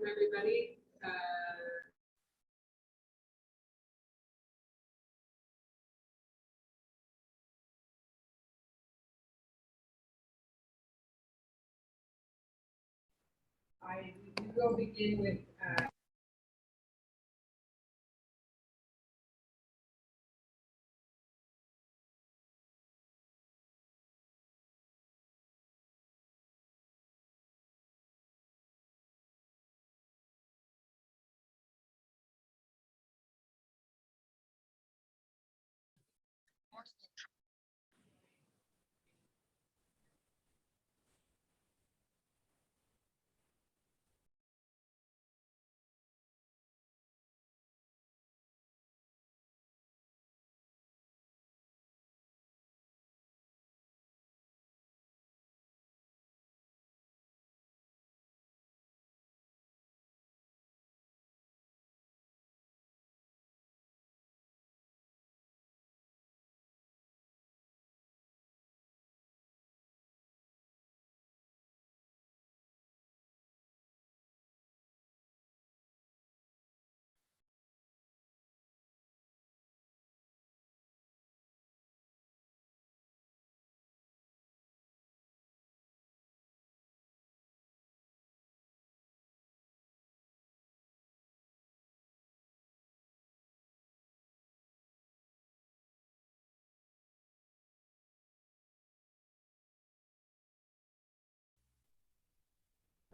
everybody. I will begin with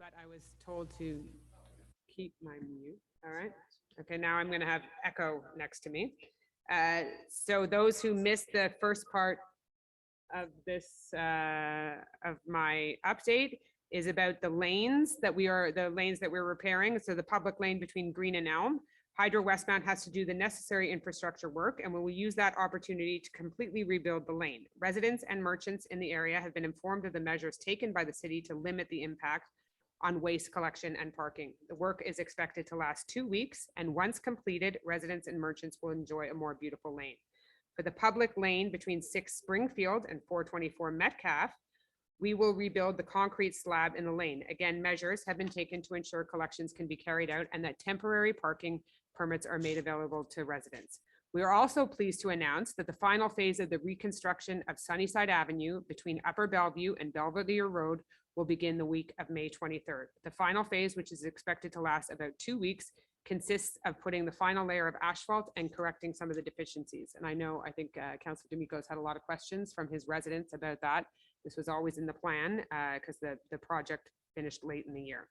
but I was told to keep my mute. All right. Okay, now I'm going to have echo next to me. So those who missed the first part of this, of my update is about the lanes that we're repairing. So the public lane between Green and Elm. Hydro Westmount has to do the necessary infrastructure work, and we will use that opportunity to completely rebuild the lane. Residents and merchants in the area have been informed of the measures taken by the city to limit the impact on waste collection and parking. The work is expected to last 2 weeks, and once completed, residents and merchants will enjoy a more beautiful lane. For the public lane between 6 Springfield and 424 Metcalf, we will rebuild the concrete slab in the lane. Again, measures have been taken to ensure collections can be carried out and that temporary parking permits are made available to residents. We are also pleased to announce that the final phase of the reconstruction of Sunnyside Avenue between Upper Bellevue and Belvedere Road will begin the week of May 23rd. The final phase, which is expected to last about 2 weeks, consists of putting the final layer of asphalt and correcting some of the deficiencies. And I think Councillor D'Amico's had a lot of questions from his residents about that. This was always in the plan because the project finished late in the year.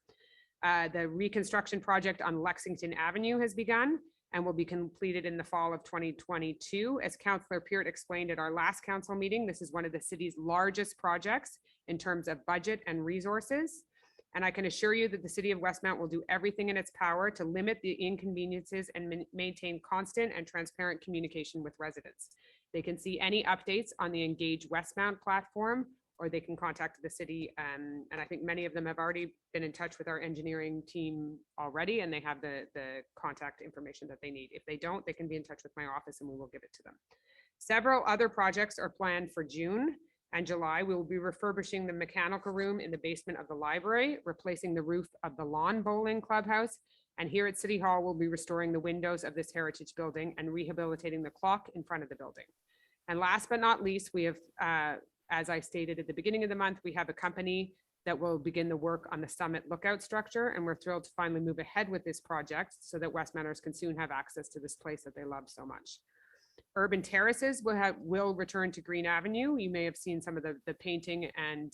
The reconstruction project on Lexington Avenue has begun and will be completed in the fall of 2022. As Councillor Peart explained at our last council meeting, this is one of the city's largest projects in terms of budget and resources. And I can assure you that the City of Westmount will do everything in its power to limit the inconveniences and maintain constant and transparent communication with residents. They can see any updates on the Engage Westmount platform, or they can contact the city. And I think many of them have already been in touch with our engineering team already, and they have the contact information that they need. If they don't, they can be in touch with my office and we will give it to them. Several other projects are planned for June and July. We will be refurbishing the mechanical room in the basement of the library, replacing the roof of the lawn bowling clubhouse. And here at City Hall, we'll be restoring the windows of this heritage building and rehabilitating the clock in front of the building. And last but not least, we have, as I stated at the beginning of the month, we have a company that will begin the work on the Summit Lookout structure. And we're thrilled to finally move ahead with this project so that Westmounters can soon have access to this place that they love so much. Urban Terraces will return to Green Avenue. You may have seen some of the painting and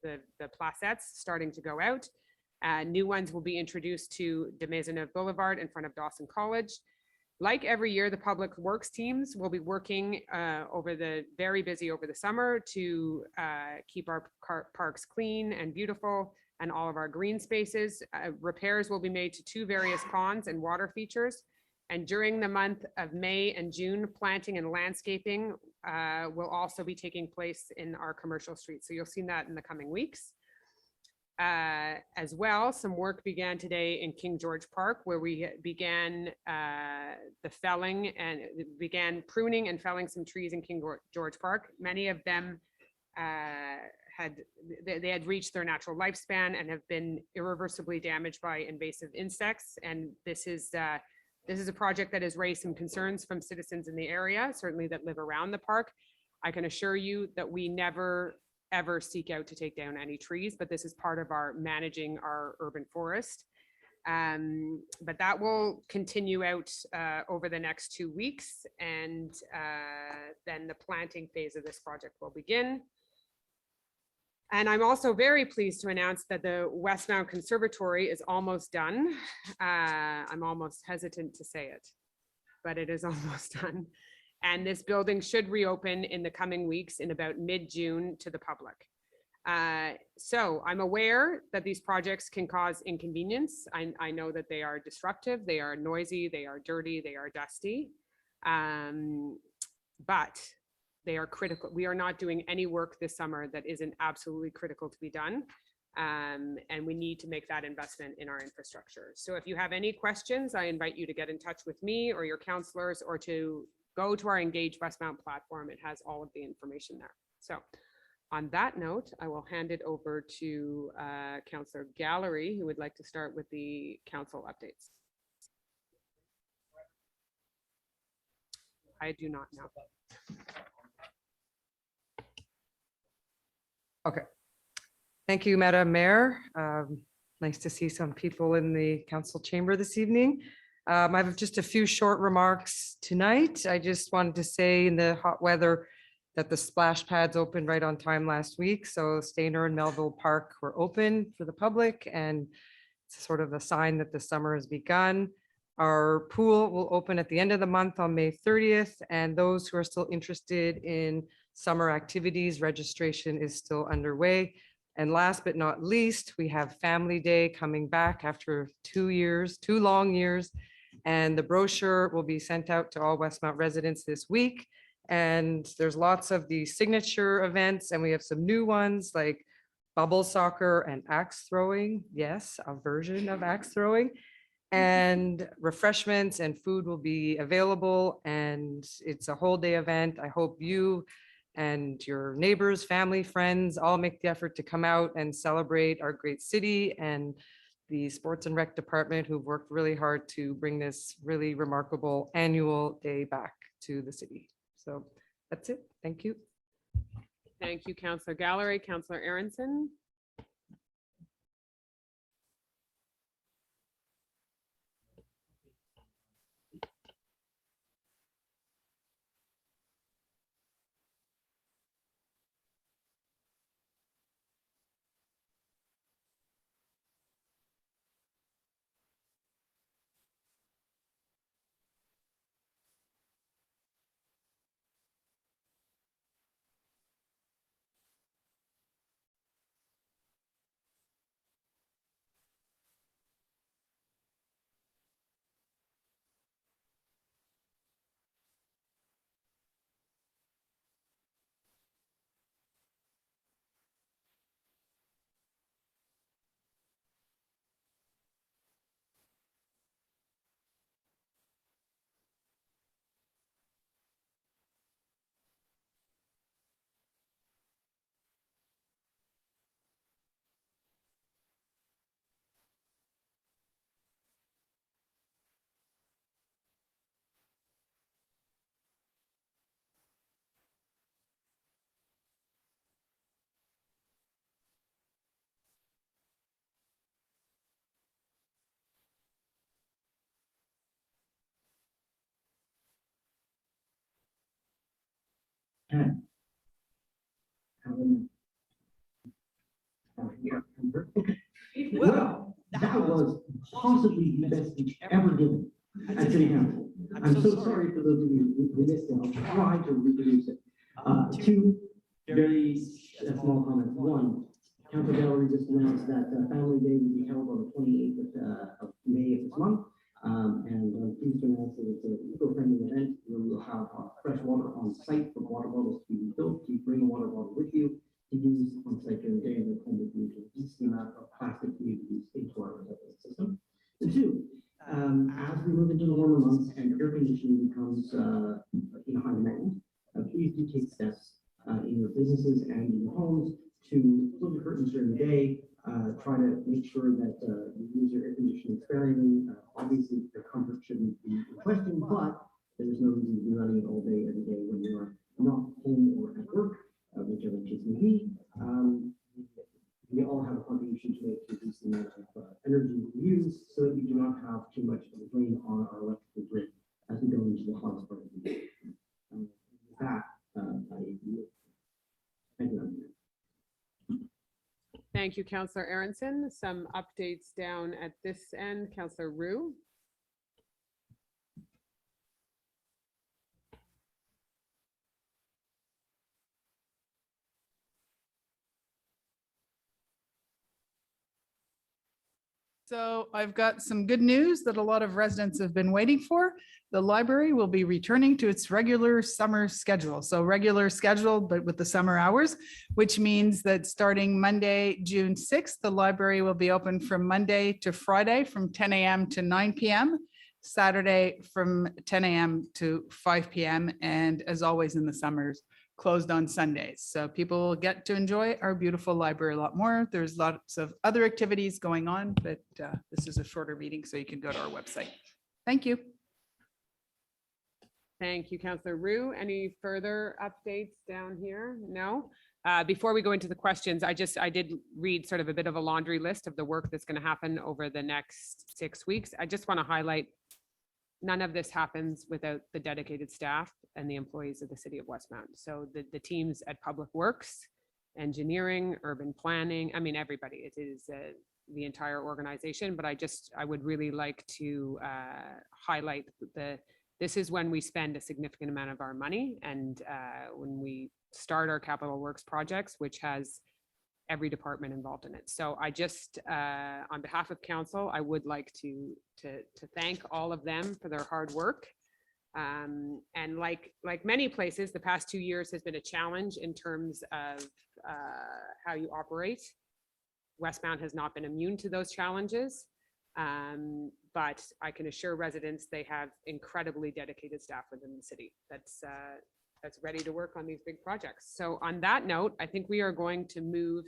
the placettes starting to go out. New ones will be introduced to de Maisonneuve Boulevard in front of Dawson College. Like every year, the public works teams will be working very busy over the summer to keep our parks clean and beautiful and all of our green spaces. Repairs will be made to 2 various ponds and water features. And during the month of May and June, planting and landscaping will also be taking place in our commercial streets. So you'll see that in the coming weeks. As well, some work began today in King George Park, where we began the felling and began pruning and felling some trees in King George Park. Many of them they had reached their natural lifespan and have been irreversibly damaged by invasive insects. And this is a project that has raised some concerns from citizens in the area, certainly that live around the park. I can assure you that we never, ever seek out to take down any trees, but this is part of our managing our urban forest. But that will continue out over the next 2 weeks, and then the planting phase of this project will begin. And I'm also very pleased to announce that the Westmount Conservatory is almost done. I'm almost hesitant to say it, but it is almost done. And this building should reopen in the coming weeks in about mid-June to the public. So I'm aware that these projects can cause inconvenience. I know that they are disruptive, they are noisy, they are dirty, they are dusty, but they are critical. We are not doing any work this summer that isn't absolutely critical to be done. And we need to make that investment in our infrastructure. So if you have any questions, I invite you to get in touch with me or your counselors, or to go to our Engage Westmount platform. It has all of the information there. So on that note, I will hand it over to Councillor Gallery, who would like to start with the council updates. I do not know. Okay. Thank you, Madam Mayor. Nice to see some people in the council chamber this evening. I have just a few short remarks tonight. I just wanted to say, in the hot weather, that the splash pads opened right on time last week. So Stainer and Melville Park were open for the public, and it's sort of a sign that the summer has begun. Our pool will open at the end of the month on May 30th, and those who are still interested in summer activities, registration is still underway. And last but not least, we have Family Day coming back after 2 years, 2 long years. And the brochure will be sent out to all Westmount residents this week. And there's lots of the signature events, and we have some new ones like bubble soccer and axe throwing. Yes, a version of axe throwing. And refreshments and food will be available, and it's a whole day event. I hope you and your neighbors, family, friends all make the effort to come out and celebrate our great city, and the Sports and Rec Department, who've worked really hard to bring this really remarkable annual day back to the city. So that's it. Thank you. Thank you, Councillor Gallery. Councillor Aronson. Well, that was possibly the best speech ever given at City Council. I'm so sorry for those of you who missed it. I'll try to reproduce it. Two very small comments. One, Council Gallery just announced that Family Day will be held on the 28th of May of this month. And I'm pleased to announce that it's an eco-friendly event where we'll have fresh water on site for water bottles to be refilled. So you bring a water bottle with you to use on site during the day, and then home with you to reduce the amount of plastic we use into our recycling system. And two, as we move into the warmer months and air conditioning becomes in high demand, please do take steps in your businesses and in your homes to make sure that you use your air conditioning sparingly. Obviously, the comfort shouldn't be in question, but there's no reason to be running it all day, every day when you are not home or at work, whichever the case may be. We all have a contribution to make to reduce the amount of energy we use so that we do not have too much of a drain on our electrical grid as we go into the hottest part of the year. With that, thank you. Thank you, Councillor Aronson. Some updates down at this end. Councillor Roux. So I've got some good news that a lot of residents have been waiting for. The library will be returning to its regular summer schedule. So regular schedule, but with the summer hours, which means that starting Monday, June 6th, the library will be open from Monday to Friday from 10 a.m. to 9 p.m., Saturday from 10 a.m. to 5 p.m., and as always in the summers, closed on Sundays. So people will get to enjoy our beautiful library a lot more. There's lots of other activities going on, but this is a shorter meeting, so you can go to our website. Thank you. Thank you, Councillor Roux. Any further updates down here? No? Before we go into the questions, I did read sort of a bit of a laundry list of the work that's going to happen over the next 6 weeks. I just want to highlight none of this happens without the dedicated staff and the employees of the city of Westmount. So the teams at Public Works, engineering, urban planning, I mean, everybody, it is the entire organization, but I would really like to highlight this is when we spend a significant amount of our money. And when we start our capital works projects, which has every department involved in it. So I just, on behalf of council, I would like to thank all of them for their hard work. And like many places, the past 2 years has been a challenge in terms of how you operate. Westmount has not been immune to those challenges. But I can assure residents they have incredibly dedicated staff within the city that's ready to work on these big projects. So on that note, I think we are going to move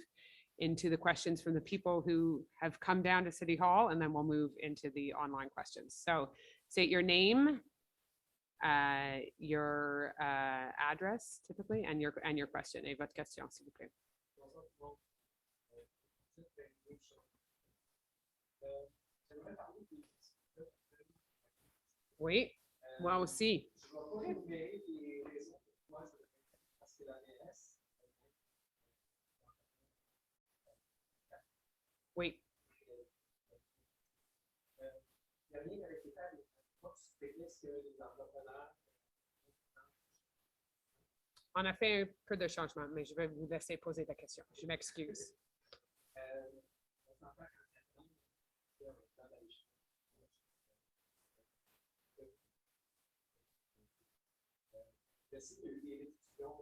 into the questions from the people who have come down to City Hall, and then we'll move into the online questions. So state your name, your address typically, and your question. Et votre question, s'il vous plaît. Oui, moi aussi. Oui. On a fait un peu de changement, mais je vais vous laisser poser la question. Je m'excuse.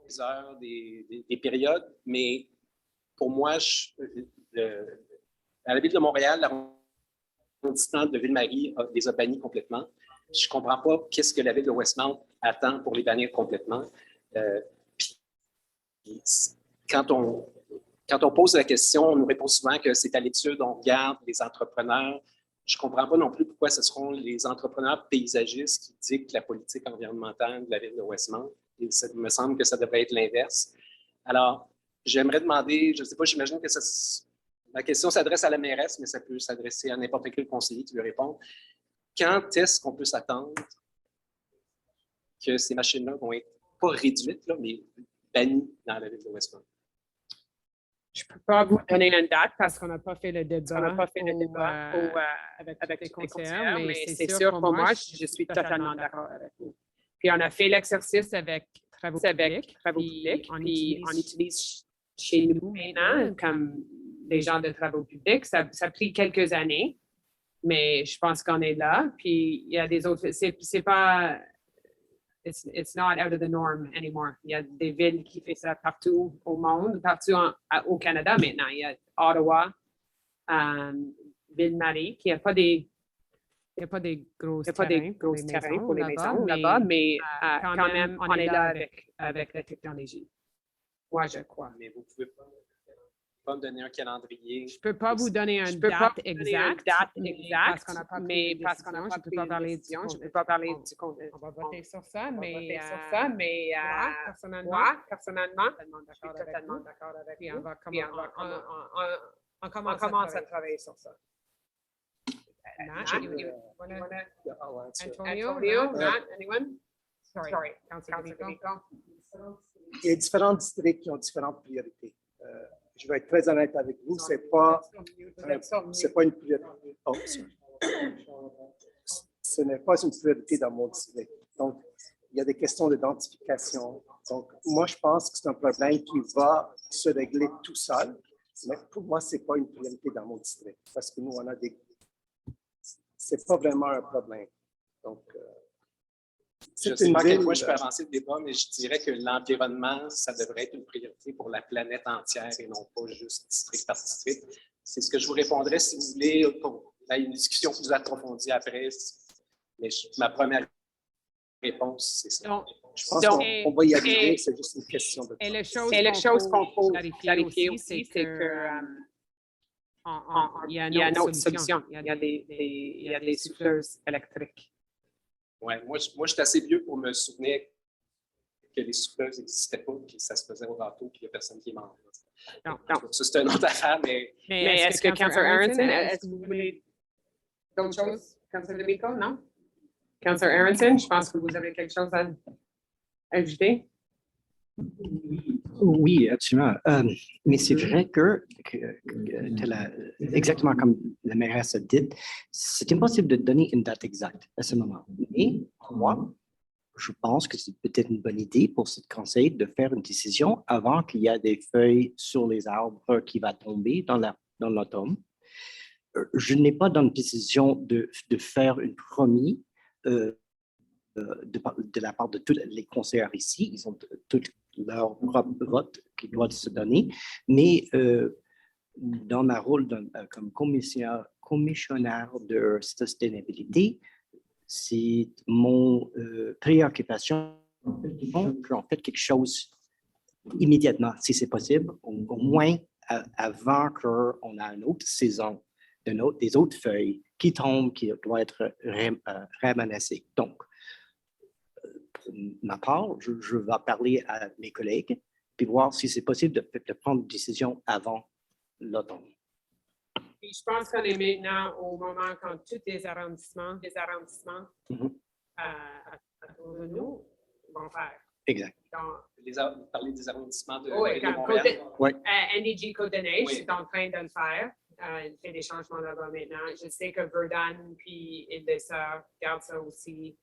Des heures, des périodes, mais pour moi, à la ville de Montréal, l'arrondissement de Ville-Marie les a bannis complètement. Je ne comprends pas qu'est-ce que la ville de Westmount attend pour les bannir complètement. Quand on pose la question, on nous répond souvent que c'est à l'étude, on regarde les entrepreneurs. Je ne comprends pas non plus pourquoi ce seront les entrepreneurs paysagistes qui dictent la politique environnementale de la ville de Westmount. Il me semble que ça devrait être l'inverse. Alors, j'aimerais demander, je ne sais pas, j'imagine que la question s'adresse à la mairesse, mais ça peut s'adresser à n'importe quel conseiller qui lui répond. Quand est-ce qu'on peut s'attendre que ces machines-là vont être pas réduites, là, mais bannies dans la ville de Westmount? Je ne peux pas vous donner une date parce qu'on n'a pas fait le débat, avec les conseillers, mais c'est sûr pour moi, je suis totalement d'accord avec vous. Puis on a fait l'exercice avec travaux publics, puis on utilise chez nous maintenant comme des gens de travaux publics. Ça a pris quelques années, mais je pense qu'on est là. Puis il y a des autres, c'est pas, it's not out of the norm anymore. Il y a des villes qui font ça partout au monde, partout au Canada maintenant. Il y a Ottawa, Ville-Marie, qui n'a pas des gros terrains pour les maisons là-bas, mais quand même, on est là avec la technologie. Moi, je crois. Mais vous pouvez pas Pas me donner un calendrier. Je peux pas vous donner une date exacte, mais parce qu'on n'a pas pris de décision, je peux pas parler du compte. On va voter sur ça, mais moi, personnellement, je suis totalement d'accord avec vous. Puis on commence à travailler sur ça. Matt, you wanna- Antonio, no, Matt, anyone? Sorry, Councilor D'Amico. Il y a différents districts qui ont différentes priorités. Je vais être très honnête avec vous, c'est pas une priorité. Oh, sorry. Ce n'est pas une priorité dans mon district. Donc, il y a des questions d'identification. Donc, moi, je pense que c'est un problème qui va se régler tout seul. Mais pour moi, c'est pas une priorité dans mon district parce que nous, on a des. C'est pas vraiment un problème. Donc, Je ne c'est sais une pas à quel ville. point je peux avancer le débat, mais je dirais que l'environnement, ça devrait être une priorité pour la planète entière et non pas juste district par district. C'est ce que je vous répondrais si vous voulez, qu'on ait une discussion plus approfondie après. Mais ma première réponse, c'est ça. Donc, Je pense Donc, qu'on va y arriver, c'est juste une question de Et temps. la chose qu'on faut clarifier aussi, c'est que il y a une autre solution. Il y a des souffleuses électriques. Ouais, moi, je suis assez vieux pour me souvenir que les souffleuses n'existaient pas, puis ça se faisait au râteau, puis il n'y a personne qui est mort. Non. Ça, c'est une autre affaire, mais Mais est-ce que Councilor Aronson, est-ce que vous voulez d'autres choses? Councilor D'Amico, non? Councilor Aronson, je pense que vous avez quelque chose à ajouter. Oui, absolument. Mais c'est vrai que exactement comme la mairesse a dit, c'est impossible de donner une date exacte à ce moment. Mais pour moi, je pense que c'est peut-être une bonne idée pour ce conseil de faire une décision avant qu'il y ait des feuilles sur les arbres qui vont tomber dans l'automne. Je n'ai pas dans une décision de faire une promise de la part de tous les conseillers ici. Ils ont tout leur propre vote qui doit se donner. Mais dans ma rôle comme commissionnaire de sustainabilité, c'est mon préoccupation qu'on fait quelque chose immédiatement, si c'est possible, au moins avant qu'on a une autre saison, des autres feuilles qui tombent, qui doivent être ramassées. Donc, pour ma part, je vais parler à mes collègues puis voir si c'est possible de prendre une décision avant l'automne. Puis je pense qu'on est maintenant au moment quand tous les arrondissements autour de nous vont faire. Exact. Donc, vous parlez des arrondissements de oui, de quand Montréal. NDG Côte-de-Neige Oui. est en train de le faire. Il fait des changements là-bas maintenant. Je sais que Verdun puis Île-de-Sœur gardent ça aussi.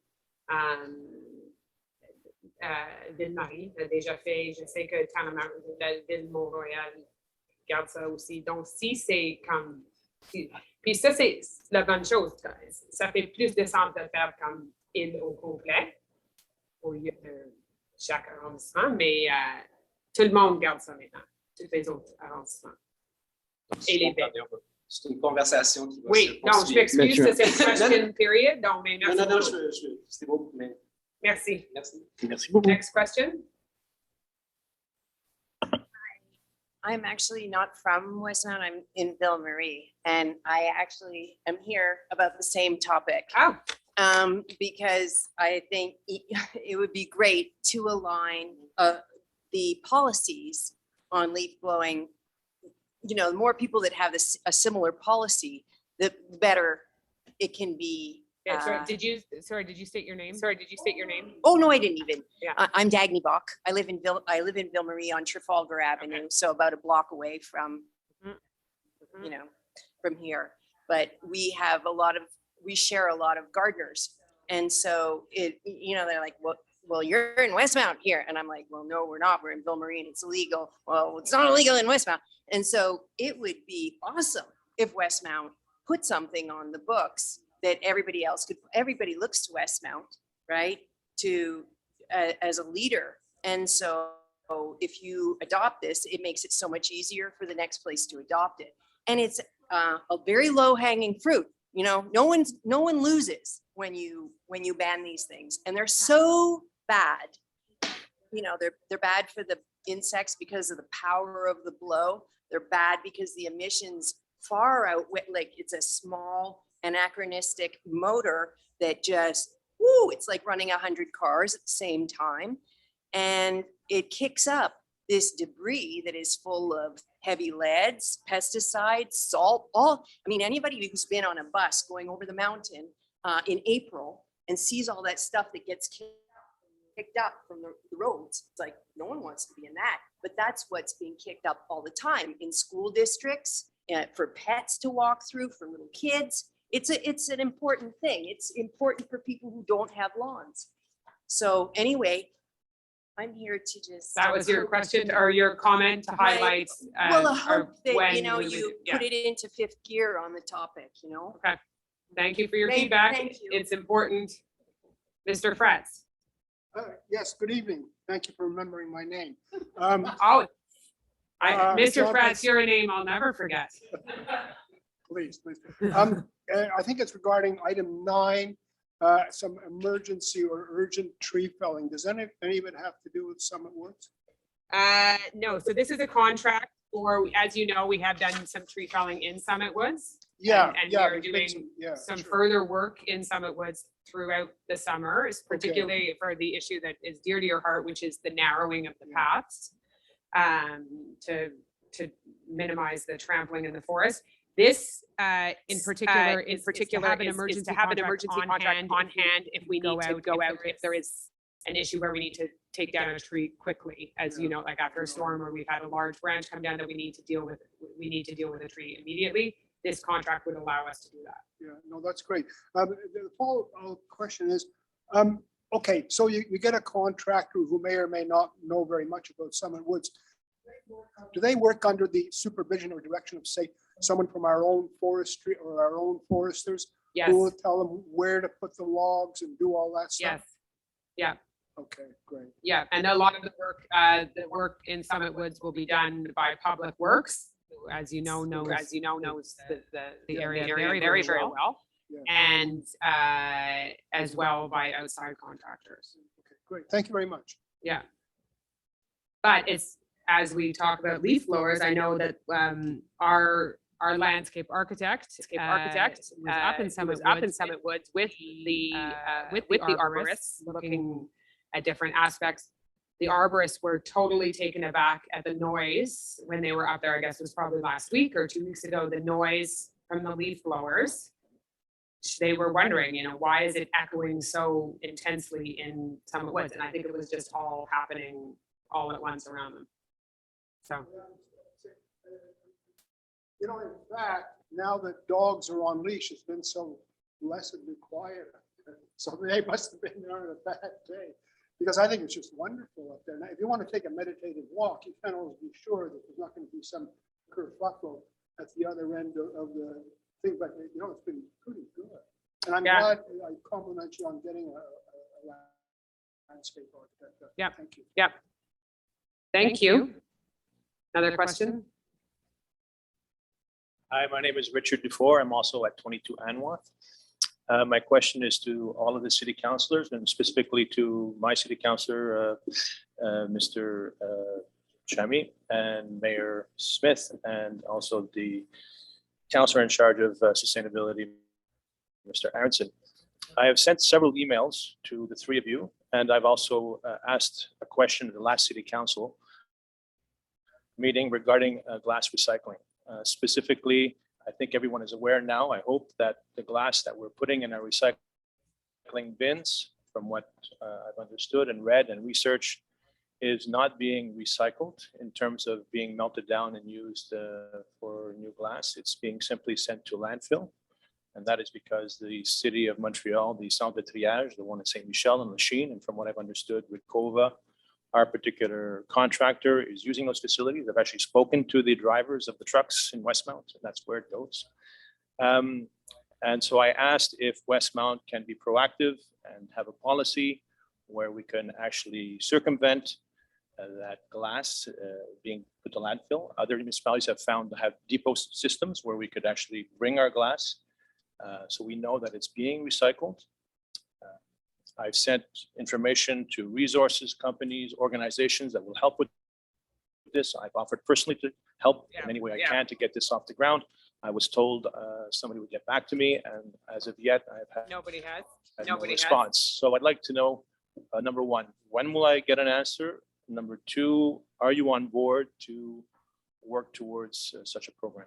Ville-Marie l'a déjà fait. Je sais que la ville de Mont-Royal garde ça aussi. Donc, si c'est comme... Puis ça, c'est la bonne chose. Ça fait plus de sens de faire comme île au complet au lieu de chaque arrondissement, mais tout le monde garde ça maintenant, tous les autres arrondissements. Donc, Et les baies. c'est une conversation qui va se Oui, non, je poursuivre. m'excuse, c'est cette question period, donc, mais merci. Non, beaucoup. c'est beau, mais Merci. merci. Merci beaucoup. Next question? I'm actually not from Westmount. I'm in Ville Marie, and I actually am here about the same topic. Oh, Because I think it would be great to align the policies on leaf blowing. You know, the more people that have a similar policy, the better it can be. yeah, did you state your name? Oh, no, I didn't even. Yeah. I'm Dagny Bach. I live in Ville Marie on Trafalgar Avenue, so about a block away from, Mhm. you know, from here. But we share a lot of gardeners. And so they're like, well, you're in Westmount here. And I'm like, well, no, we're not. We're in Ville Marie and it's illegal. Well, it's not illegal in Westmount. And so it would be awesome if Westmount put something on the books that everybody looks to Westmount, right? As a leader. And so if you adopt this, it makes it so much easier for the next place to adopt it. And it's a very low hanging fruit. You know, no one loses when you ban these things, and they're so bad. You know, they're bad for the insects because of the power of the blow, They're bad because the emissions far outweigh, like it's a small anachronistic motor that just, woo, it's like running 100 cars at the same time. And it kicks up this debris that is full of heavy leads, pesticides, salt, anybody who's been on a bus going over the mountain in April and sees all that stuff that gets kicked up from the roads, it's like, no one wants to be in that. But that's what's being kicked up all the time in school districts, for pets to walk through, for little kids. It's an important thing. It's important for people who don't have lawns. So anyway, I'm here to just. That was your question or your comment to highlight. Well, I or hope that, when you know, we would- you yeah. put it into fifth gear on the topic, you know? Okay. Thank you for your Thank- feedback. thank you. It's important. Mr. Fretz. Yes, good evening. Thank you for remembering my name. Oh, Mr. John Fretz, Fretz. you're a name I'll never forget. Please. I think it's regarding item 9, some emergency or urgent tree felling. Does any of it have to do with Summit Woods? No, so this is a contract for, as you know, we have done some tree felling in Summit Woods. Yeah, And yeah. we're there's been doing some sure. further work in Summit Woods throughout the summer, is particularly for the issue that is dear to your heart, which is the narrowing of the paths to minimize the trampling in the forest. This in particular is to have an emergency contract on hand if we need to go out, if there is an issue where we need to take down a tree quickly, as you know, like after a storm where we've had a large branch come down that we need to deal with a tree immediately. This contract would allow us to do that. Yeah, no, that's great. The follow-up question is, okay, so you get a contractor who may or may not know very much about Summit Woods. Do they work under the supervision or direction of, say, someone from our own forestry or our own foresters? Yes, Who will tell them where to put the logs and do all that stuff? yes, yeah, Okay, great. yeah. And a lot of the work in Summit Woods will be done by Public Works, who, as you know, knows the area very well. Yeah. And as well by outside contractors. Okay, great. Thank you very much. Yeah. But it's, as we talk about leaf blowers, I know that our landscape architect was up in Summit Woods with the arborists looking at different aspects. The arborists were totally taken aback at the noise when they were up there. I guess it was probably last week or 2 weeks ago, the noise from the leaf blowers. They were wondering, you know, why is it echoing so intensely in Summit Woods? And I think it was just all happening all at once around them. So, You know, in fact, now that dogs are on leash, it's been so blessedly quiet. So they must have been there on a bad day, because I think it's just wonderful up there. Now, if you want to take a meditative walk, you can't always be sure that there's not going to be some kerfuffle at the other end of the thing, but you know, it's been pretty good. And I'm glad, I compliment you on getting a landscape architect. Yeah. Thank you. yeah. Thank you. Another question? Hi, my name is Richard Dufour. I'm also at 22 Anwath. My question is to all of the city councilors and specifically to my city councilor, Mr. Chami and Mayor Smith, and also the councilor in charge of sustainability, Mr. Aronson. I have sent several emails to the three of you, and I've also asked a question at the last city council meeting regarding glass recycling. Specifically, I think everyone is aware now, I hope, that the glass that we're putting in our recycling bins, from what I've understood and read and researched, is not being recycled in terms of being melted down and used for new glass. It's being simply sent to landfill. And that is because the city of Montreal, the Centre de Triage, the one at Saint Michel and Lachine, and from what I've understood with COVA, our particular contractor is using those facilities. I've actually spoken to the drivers of the trucks in Westmount, and that's where it goes. And so I asked if Westmount can be proactive and have a policy where we can actually circumvent that glass being put to landfill. Other municipalities have found to have depot systems where we could actually bring our glass. So we know that it's being recycled. I've sent information to resources, companies, organizations that will help with this. I've offered personally to help Yeah, in any way I yeah. can to get this off the ground. I was told somebody would get back to me, and as of yet, I've had Nobody has. no Nobody has. response. So I'd like to know, number one, when will I get an answer? Number two, are you on board to work towards such a program?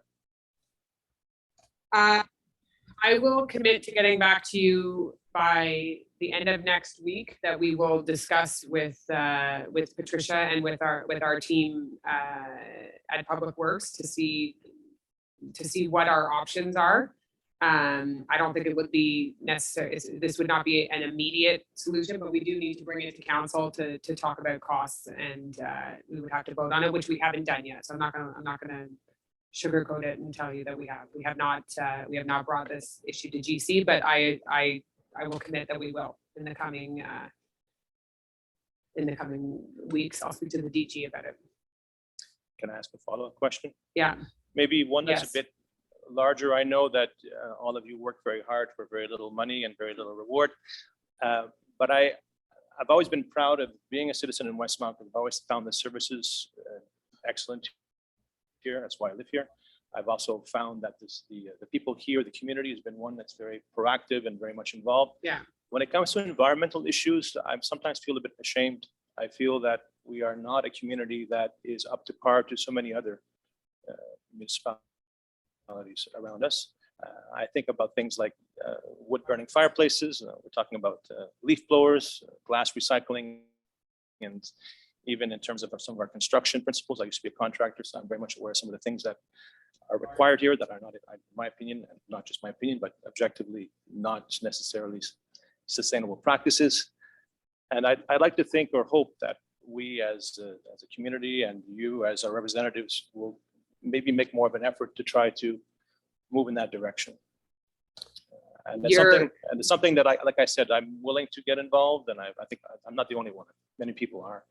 I will commit to getting back to you by the end of next week, that we will discuss with Patricia and with our team at Public Works to see what our options are. I don't think it would be necessary. This would not be an immediate solution, but we do need to bring it to council to talk about costs, and we would have to vote on it, which we haven't done yet. So I'm not gonna sugarcoat it and tell you that we have not brought this issue to GC, but I will commit that we will in the coming weeks. I'll speak to the DG about it. Can I ask a follow-up question? Yeah. Maybe one that's Yes. a bit larger. I know that all of you work very hard for very little money and very little reward. But I've always been proud of being a citizen in Westmount. I've always found the services excellent here. That's why I live here. I've also found that the people here, the community has been one that's very proactive and very much involved. Yeah. When it comes to environmental issues, I sometimes feel a bit ashamed. I feel that we are not a community that is up to par to so many other municipalities around us. I think about things like wood burning fireplaces. We're talking about leaf blowers, glass recycling, and even in terms of some of our construction principles. I used to be a contractor, so I'm very much aware of some of the things that are required here that are not, in my opinion, and not just my opinion, but objectively not necessarily sustainable practices. And I'd like to think or hope that we as a community and you as our representatives will maybe make more of an effort to try to move in that direction. And it's something that like I said, I'm willing to get involved, and I think I'm not the only one. Many people are,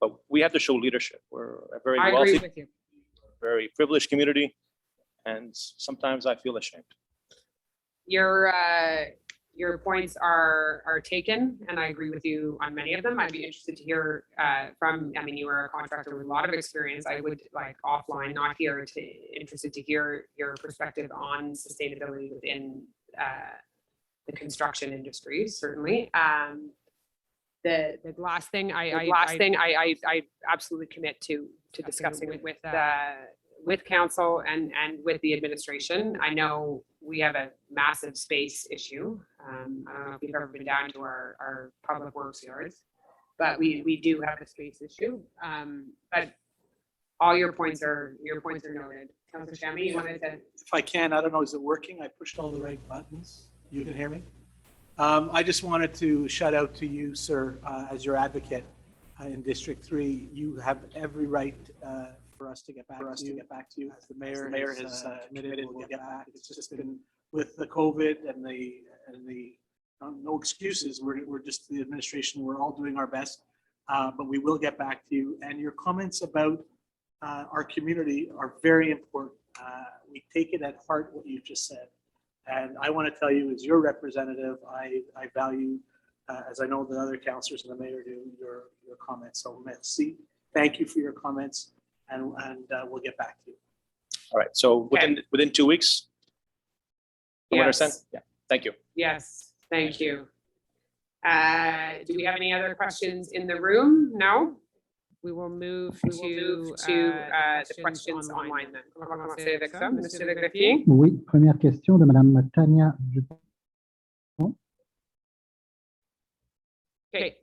but we have to show leadership. We're a very I agree wealthy, with you. very privileged community, and sometimes I feel ashamed. Your points are taken, and I agree with you on many of them. I'd be interested to hear you are a contractor with a lot of experience. I would like offline, not here, interested to hear your perspective on sustainability within the construction industry, certainly. The last thing I absolutely commit to discussing it with council and with the administration. I know we have a massive space issue. I don't know if you've ever been down to our public works yards, but we do have a space issue. But all your points are noted. Councilor Shammy, you wanted to? If I can, I don't know, is it working? I pushed all the right buttons. You can hear me? I just wanted to shout out to you, sir, as your advocate in District 3. You have every right for us to get back to you. As the mayor has committed, we'll get back. It's just been with the COVID and the no excuses. We're just the administration. We're all doing our best, but we will get back to you. And your comments about our community are very important. We take it at heart what you just said. And I want to tell you, as your representative, I value, as I know the other councillors and the mayor do, your comments. So merci. Thank you for your comments, and we'll get back to you. All right. So within 2 weeks. Yes. Yeah. Thank you. Yes, thank you. Do we have any other questions in the room? No? We will move to the questions online then. On va commencer avec ça, Monsieur le greffier. Oui, première question de Madame Tania Dupont. Okay.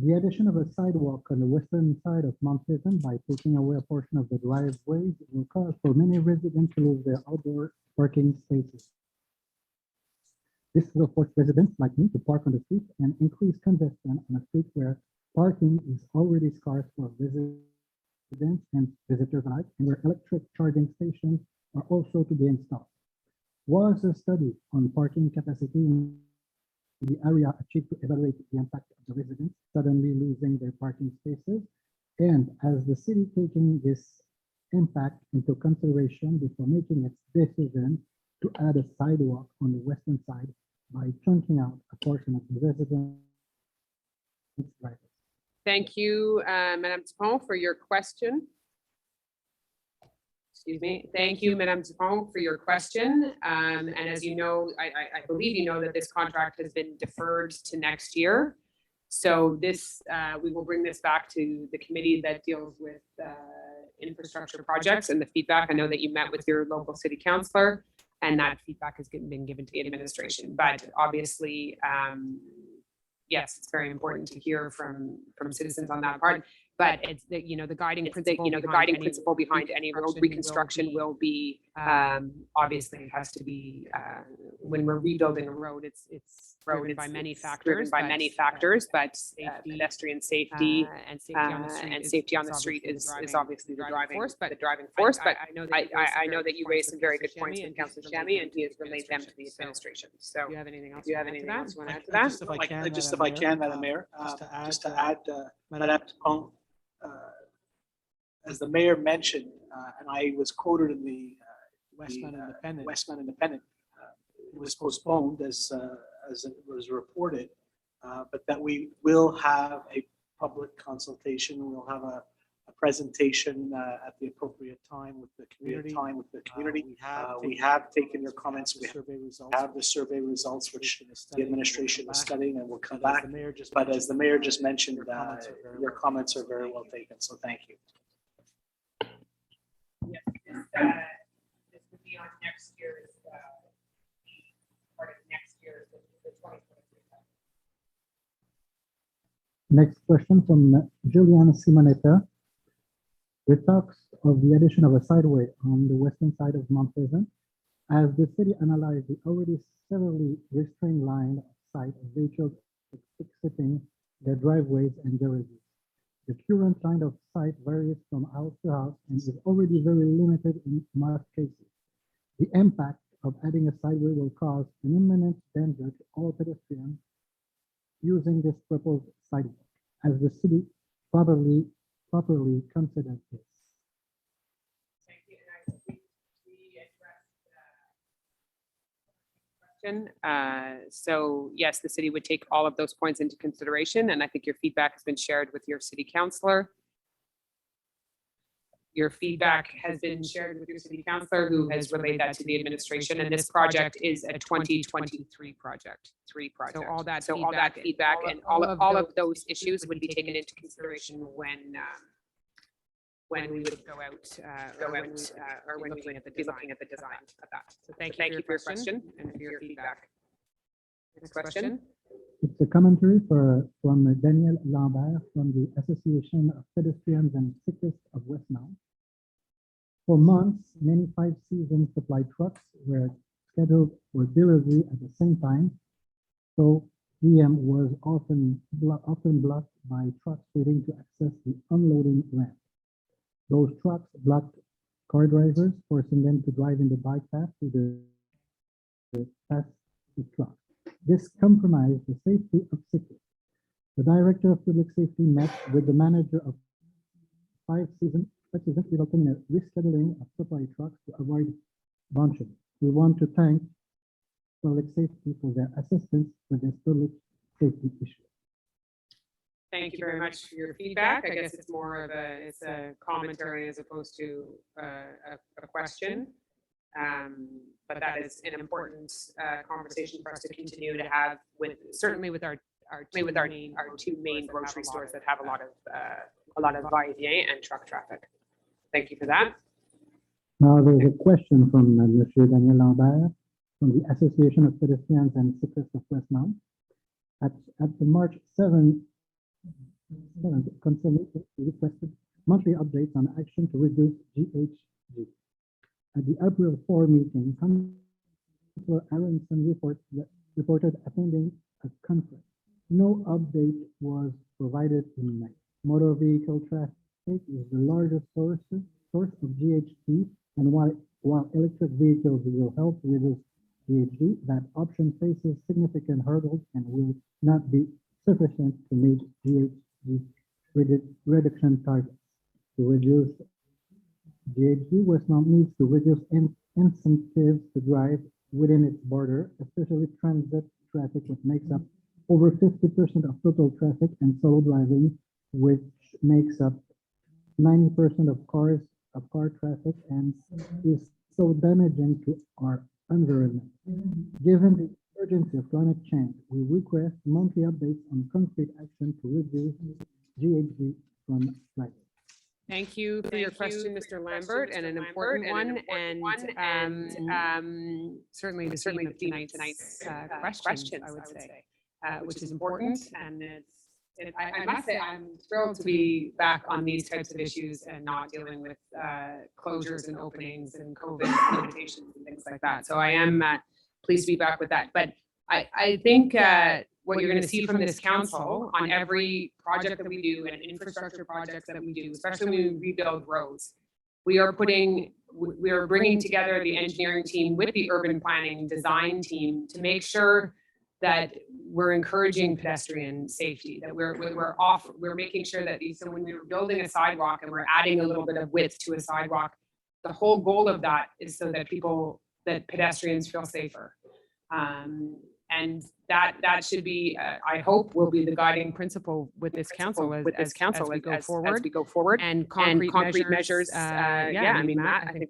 The addition of a sidewalk on the western side of Mount Pleasant by taking away a portion of the driveways will cause for many residents to lose their outdoor parking spaces. This will force residents like me to park on the street and increase congestion on a street where parking is already scarce for residents and visitors alike, and where electric charging stations are also to be installed. Was a study on parking capacity in the area achieved to evaluate the impact of the residents suddenly losing their parking spaces? And as the city taking this impact into consideration before making its decision, to add a sidewalk on the western side by chunking out a portion of the residence driveway. Thank you, Madame Dupont, for your question. Excuse me. Thank you, Madame Dupont, for your question. And as you know, I believe you know that this contract has been deferred to next year. So this, we will bring this back to the committee that deals with infrastructure projects and the feedback. I know that you met with your local city councillor and that feedback has been given to the administration. But obviously, yes, it's very important to hear from citizens on that part. But it's the, the guiding principle behind any road reconstruction will be, obviously it has to be, when we're rebuilding a road, it's driven by many factors, but pedestrian safety and safety on the street is obviously the driving force. But I know that you raised some very good points with Councillor Shammy, and he has relayed them to the administration. So Do you have anything else? do you have anything else you want to add to Just that? if I can, Madam Mayor, just to add, Madame Dupont, as the mayor mentioned, and I was quoted in the Westman Independent, it was postponed as it was reported, but that we will have a public consultation. We'll have a presentation at the appropriate time with the community. We have taken your comments. We have the survey results, which the administration is studying and will come back. But as the mayor just mentioned, your comments are very well taken. So thank you. This would be on next year's, part of next year's, the 2023. Next question from Juliana Simonetta. With talks of the addition of a sideway on the western side of Mount Pleasant, as the city analyzed the already severely restrained line of sight of vehicles exiting their driveways and garages. The current line of sight varies from house to house and is already very limited in most cases. The impact of adding a sideway will cause an imminent danger to all pedestrians using this proposed sidewalk, as the city properly considered this. Thank you. And I think we addressed question. So yes, the city would take all of those points into consideration, and I think your feedback has been shared with your city councillor. Your feedback has been shared with your city councillor, who has relayed that to the administration, and this project is a 2023 project. So all that feedback and all of those issues would be taken into consideration when we would go out, or when we would be looking at the design of that. So thank you for your question and for your feedback. Next question. It's a commentary from Daniel Lambert from the Association of Pedestrians and Cyclists of Westmount. For months, many five-season supply trucks were scheduled for delivery at the same time, so GM was often blocked by trucks waiting to access the unloading ramp. Those trucks blocked car drivers, forcing them to drive in the bike path to past the truck. This compromised the safety of cyclists. The director of public safety met with the manager of five-season, resulting in a rescheduling of supply trucks to avoid bunching. We want to thank public safety for their assistance with this public safety issue. Thank you very much for your feedback. I guess it's more of a commentary as opposed to a question. But that is an important conversation for us to continue to have certainly with our two main grocery stores that have a lot of va-et-vient and truck traffic. Thank you for that. Now there's a question from Monsieur Daniel Lambert from the Association of Pedestrians and Cyclists of Westmount. At the March 7th, Council requested monthly updates on action to reduce GHG. At the April 4 meeting, Councillor Aronson reported attending a conference. No update was provided in May. Motor vehicle traffic is the largest source of GHG, and while electric vehicles will help reduce GHG, that option faces significant hurdles and will not be sufficient to meet GHG reduction targets. To reduce GHG, Westmount needs to reduce incentives to drive within its border, especially transit traffic, which makes up over 50% of total traffic, and solo driving, which makes up 90% of car traffic and is so damaging to our environment. Given the urgency of climate change, we request monthly updates on concrete action to reduce GHG from driving. Thank you for your question, Mr. Lambert, and an important one, and certainly the theme of tonight's questions, I would say, which is important. And I must say, I'm thrilled to be back on these types of issues and not dealing with closures and openings and COVID limitations and things like that. So I am pleased to be back with that. But I think what you're going to see from this council on every project that we do and infrastructure projects that we do, especially when we rebuild roads, we are bringing together the engineering team with the urban planning design team to make sure that we're encouraging pedestrian safety, that we're making sure that so when we're building a sidewalk and we're adding a little bit of width to a sidewalk, the whole goal of that is so that pedestrians feel safer. And that should be, I hope, will be the guiding principle with this council as we go forward. And concrete measures. Yeah, I mean, Matt, I think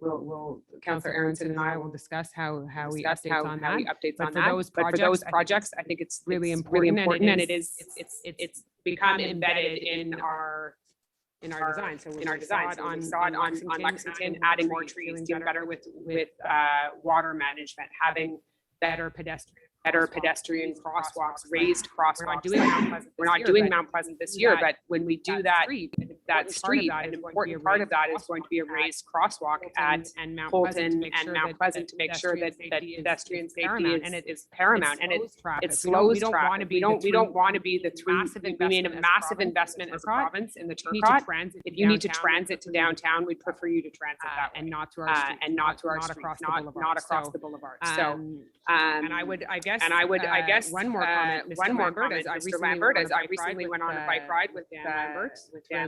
Councillor Aronson and I will discuss how we updates on that. But for those projects, I think it's really important, and it's become embedded in our design. So we saw it on Lexington, adding more trees, doing better with water management, having better pedestrian crosswalks, raised crosswalks. We're not doing Mount Pleasant this year, but when we do that street, an important part of that is going to be a raised crosswalk at Holton and Mount Pleasant to make sure that pedestrian safety is paramount, and it slows traffic. We don't want to be the through. We made a massive investment as a province in the Turcot. If you need to transit to downtown, we'd prefer you to transit that way, and not through our streets, not across the boulevard. So, and I would, I guess, one more comment, Mr. Lambert, as I recently went on a bike ride with Dan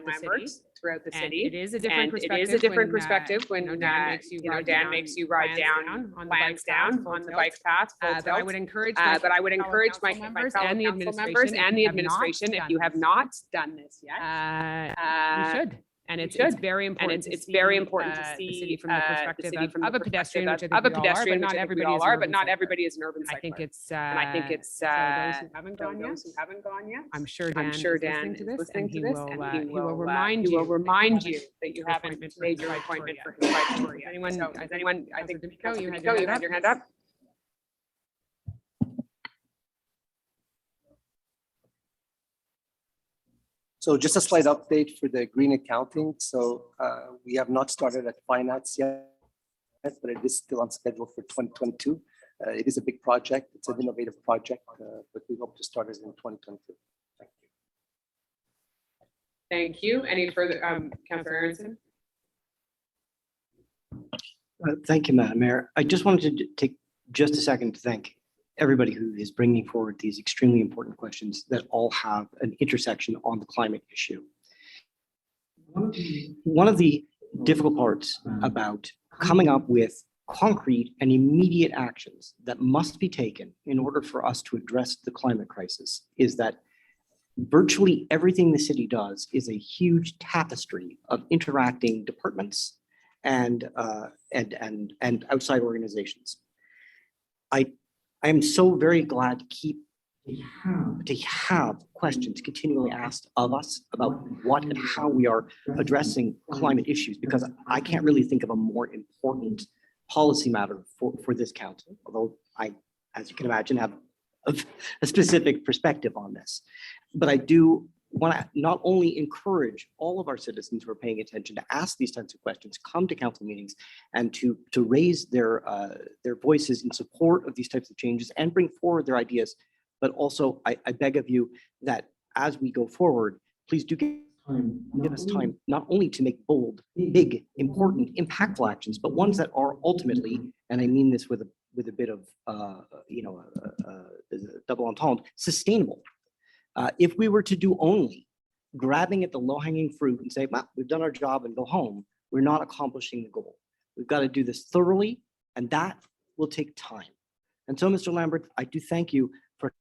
Lambert throughout the city. It is a different perspective when Dan makes you ride down Lansdowne on the bike path. But I would encourage my fellow members and the administration, if you have not done this yet, you should. And it's very important. It's very important to see the city from the perspective of a pedestrian, which I think we all are, but not everybody is an urban cycler. I think it's so those who haven't gone yet. I'm sure Dan is listening to this, and he will remind you that you haven't made your appointment for his bike tour yet. Anyone? I think you had your hand up. So just a slight update for the green accounting. So we have not started at finance yet, but it is still on schedule for 2022. It is a big project. It's an innovative project, but we hope to start it in 2022. Thank you. Any further, Councillor Aronson? Thank you, Madam Mayor. I just wanted to take just a second to thank everybody who is bringing forward these extremely important questions that all have an intersection on the climate issue. One of the difficult parts about coming up with concrete and immediate actions that must be taken in order for us to address the climate crisis is that virtually everything the city does is a huge tapestry of interacting departments and outside organizations. I am so very glad to have questions continually asked of us about what and how we are addressing climate issues, because I can't really think of a more important policy matter for this council, although I, as you can imagine, have a specific perspective on this. But I do want to not only encourage all of our citizens who are paying attention to ask these types of questions, come to council meetings, and to raise their voices in support of these types of changes and bring forward their ideas. But also, I beg of you that as we go forward, please do give us time not only to make bold, big, important, impactful actions, but ones that are ultimately, and I mean this with a bit of double entendre, sustainable. If we were to do only grabbing at the low-hanging fruit and say, well, we've done our job and go home, we're not accomplishing the goal. We've got to do this thoroughly And that will take time. And so, Mr. Lambert, I do thank you for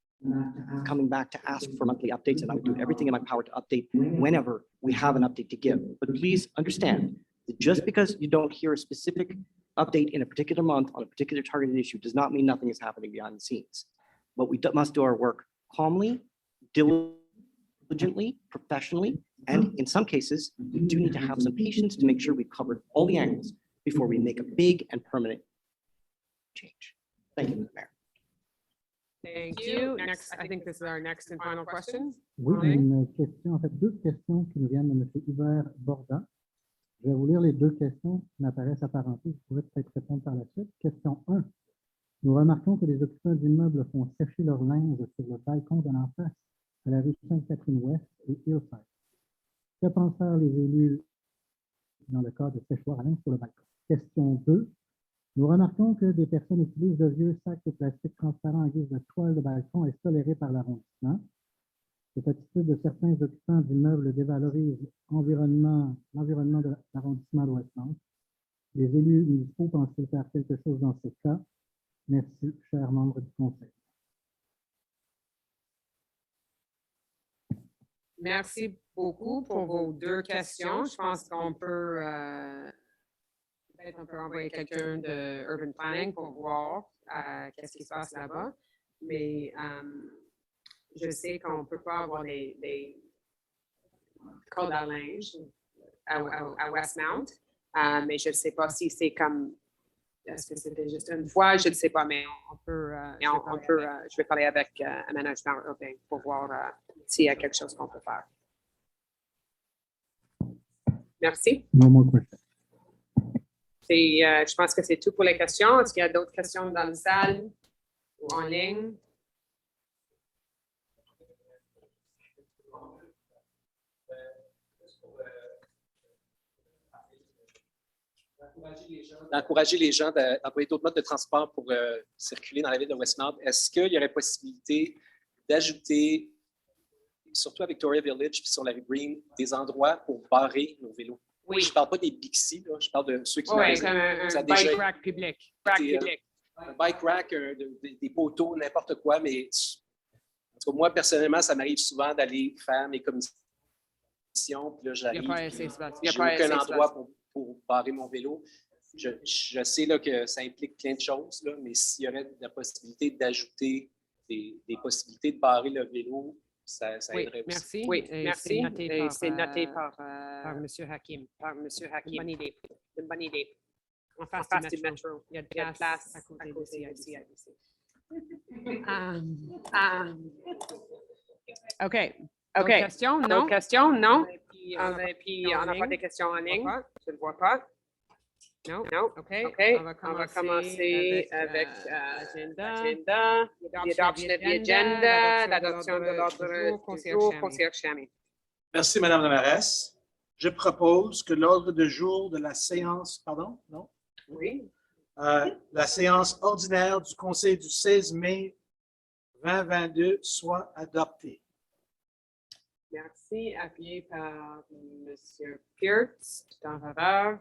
coming back to ask for monthly updates, and I would do everything in my power to update whenever we have an update to give. But please understand that just because you don't hear a specific update in a particular month on a particular targeted issue does not mean nothing is happening behind the scenes. But we must do our work calmly, diligently, professionally, and in some cases, we do need to have some patience to make sure we've covered all the angles before we make a big and permanent change. Thank you, Mr. Mayor. Thank you. Next, I think this is our next and final question. Oui, j'ai une question, en fait, deux questions qui nous viennent de M. Hubert Borda. Je vais vous lire les deux questions qui m'apparaissent apparentées. Vous pourrez peut-être répondre par la suite. Question 1. Nous remarquons que les occupants d'immeubles font sécher leur linge sur le balcon de en face à la rue Sainte-Catherine-Ouest et Hillside. Que pensent faire les élus dans le cas de séchoir à linge sur le balcon? Question 2. Nous remarquons que des personnes utilisent de vieux sacs de plastique transparents en guise de toile de balcon est tolérée par l'arrondissement. Cette attitude de certains occupants d'immeubles dévalorise l'environnement de l'arrondissement de Westmount. Les élus municipaux pensent-ils faire quelque chose dans ce cas? Merci, chers membres du conseil. Merci beaucoup pour vos deux questions. Je pense qu'on peut peut-être on peut envoyer quelqu'un de Urban Planning pour voir qu'est-ce qui se passe là-bas. Mais je sais qu'on ne peut pas avoir des cordes à linge à Westmount, mais je ne sais pas si c'est comme, est-ce que c'était juste une fois, je ne sais pas, mais je vais parler avec Aménagement urbain pour voir s'il y a quelque chose qu'on peut faire. Merci. No more questions. Je pense que c'est tout pour les questions. Est-ce qu'il y a d'autres questions dans la salle ou en ligne? D'encourager les gens d'employer d'autres modes de transport pour circuler dans la ville de Westmount. Est-ce qu'il y aurait possibilité d'ajouter, surtout à Victoria Village puis sur la rue Green, des endroits pour barrer nos vélos? Oui. Je ne parle pas des Bixi, là, je parle de ceux qui... Oui, comme un bike rack public. Un bike rack, des poteaux, n'importe quoi, mais en tout cas, moi, personnellement, ça m'arrive souvent d'aller faire mes commissions, puis là, j'arrive, j'ai aucun endroit pour barrer mon vélo. Je sais là, que ça implique plein de choses, là, mais s'il y aurait la possibilité d'ajouter des possibilités de barrer le vélo, ça aiderait merci. aussi. Oui, merci. C'est noté par M. Hakim. Bonne idée. Une bonne idée. En face du métro. Il y a de place à côté du CIBC. OK. Questions? Non? D'autres questions? Non? Et puis, on n'a pas de questions en ligne. Je ne vois pas. Non? OK. On va commencer avec l'agenda, l'adoption de l'agenda, l'adoption de l'ordre du jour. Conseiller Chami. Merci, Madame la mairesse. Je propose que l'ordre du jour de la séance, pardon, non? Oui. La séance ordinaire du Conseil du 16 mai 2022 soit adoptée. Merci. Appuyé par M. Pierce. Tout en faveur.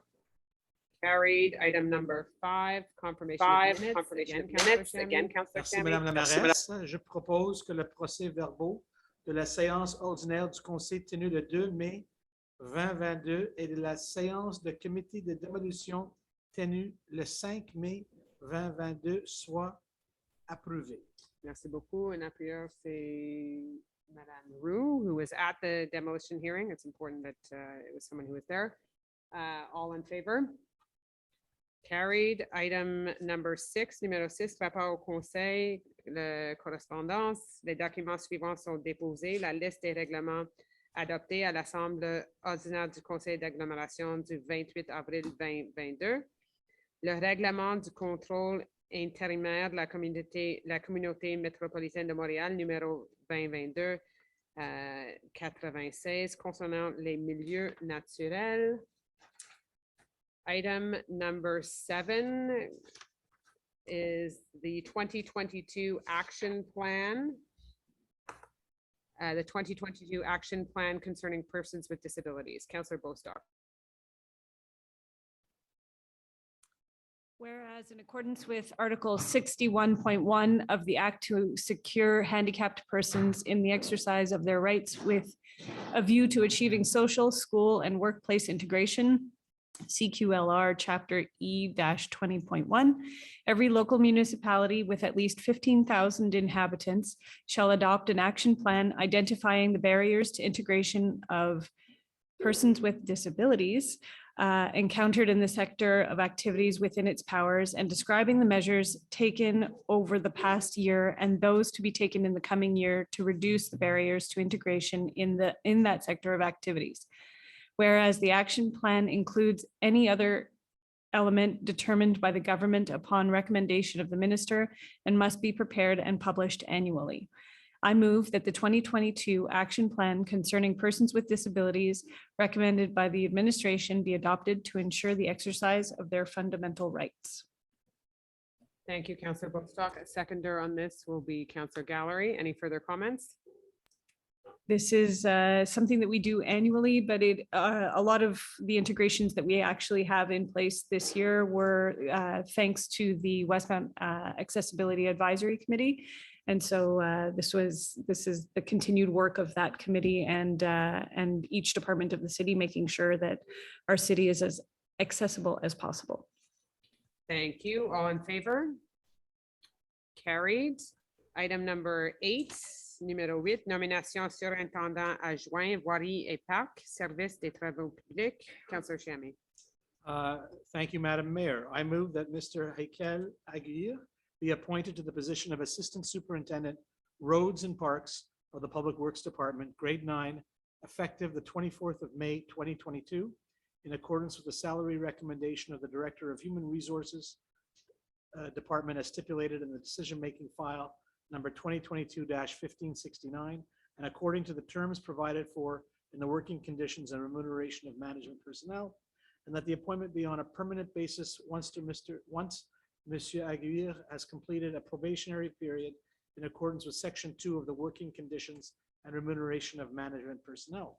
Carried. Item number 5, confirmation of minutes. Again, Councillor Merci, Chami. Madame la mairesse. Je propose que le procès-verbaux de la séance ordinaire du Conseil tenue le 2 mai 2022 et de la séance de comité de démolition tenue le 5 mai 2022 soient approuvés. Merci beaucoup. Un appuyeur, c'est Madame Roux, who was at the demolition hearing. It's important that it was someone who was there. All in favor? Carried. Item number 6, numéro 6, rapport au conseil, la correspondance. Les documents suivants sont déposés. La liste des règlements adoptés à l'Assemblée ordinaire du Conseil d'agglomération du 28 avril 2022. Le règlement du contrôle intérimaire de la communauté métropolitaine de Montréal, numéro 2022 96, concernant les milieux naturels. Item number 7 is the 2022 action plan. The 2022 action plan concerning persons with disabilities. Councillor Bostock. Whereas in accordance with Article 61.1 of the Act to secure handicapped persons in the exercise of their rights with a view to achieving social, school, and workplace integration, CQLR Chapter E-20.1, every local municipality with at least 15,000 inhabitants shall adopt an action plan identifying the barriers to integration of persons with disabilities encountered in the sector of activities within its powers and describing the measures taken over the past year and those to be taken in the coming year to reduce the barriers to integration in that sector of activities. Whereas the action plan includes any other element determined by the government upon recommendation of the minister and must be prepared and published annually. I move that the 2022 action plan concerning persons with disabilities recommended by the administration be adopted to ensure the exercise of their fundamental rights. Thank you, Councillor Bostock. A seconder on this will be Councillor Gallery. Any further comments? This is something that we do annually, but a lot of the integrations that we actually have in place this year were thanks to the Westmount Accessibility Advisory Committee. And so this is the continued work of that committee and each department of the city making sure that our city is as accessible as possible. Thank you. All in favor? Carried. Item number 8, numéro 8, nomination surintendant adjoint voirie et parc, service des travaux publics. Councillor Shammy. Thank you, Madam Mayor. I move that Mr. Heikel Aguirre be appointed to the position of Assistant Superintendent, Roads and Parks of the Public Works Department, Grade 9, effective the 24th of May, 2022, in accordance with the salary recommendation of the Director of Human Resources Department as stipulated in the decision-making file number 2022-1569, and according to the terms provided for in the working conditions and remuneration of management personnel, and that the appointment be on a permanent basis once Monsieur Aguirre has completed a probationary period in accordance with Section 2 of the Working Conditions and Remuneration of Management Personnel.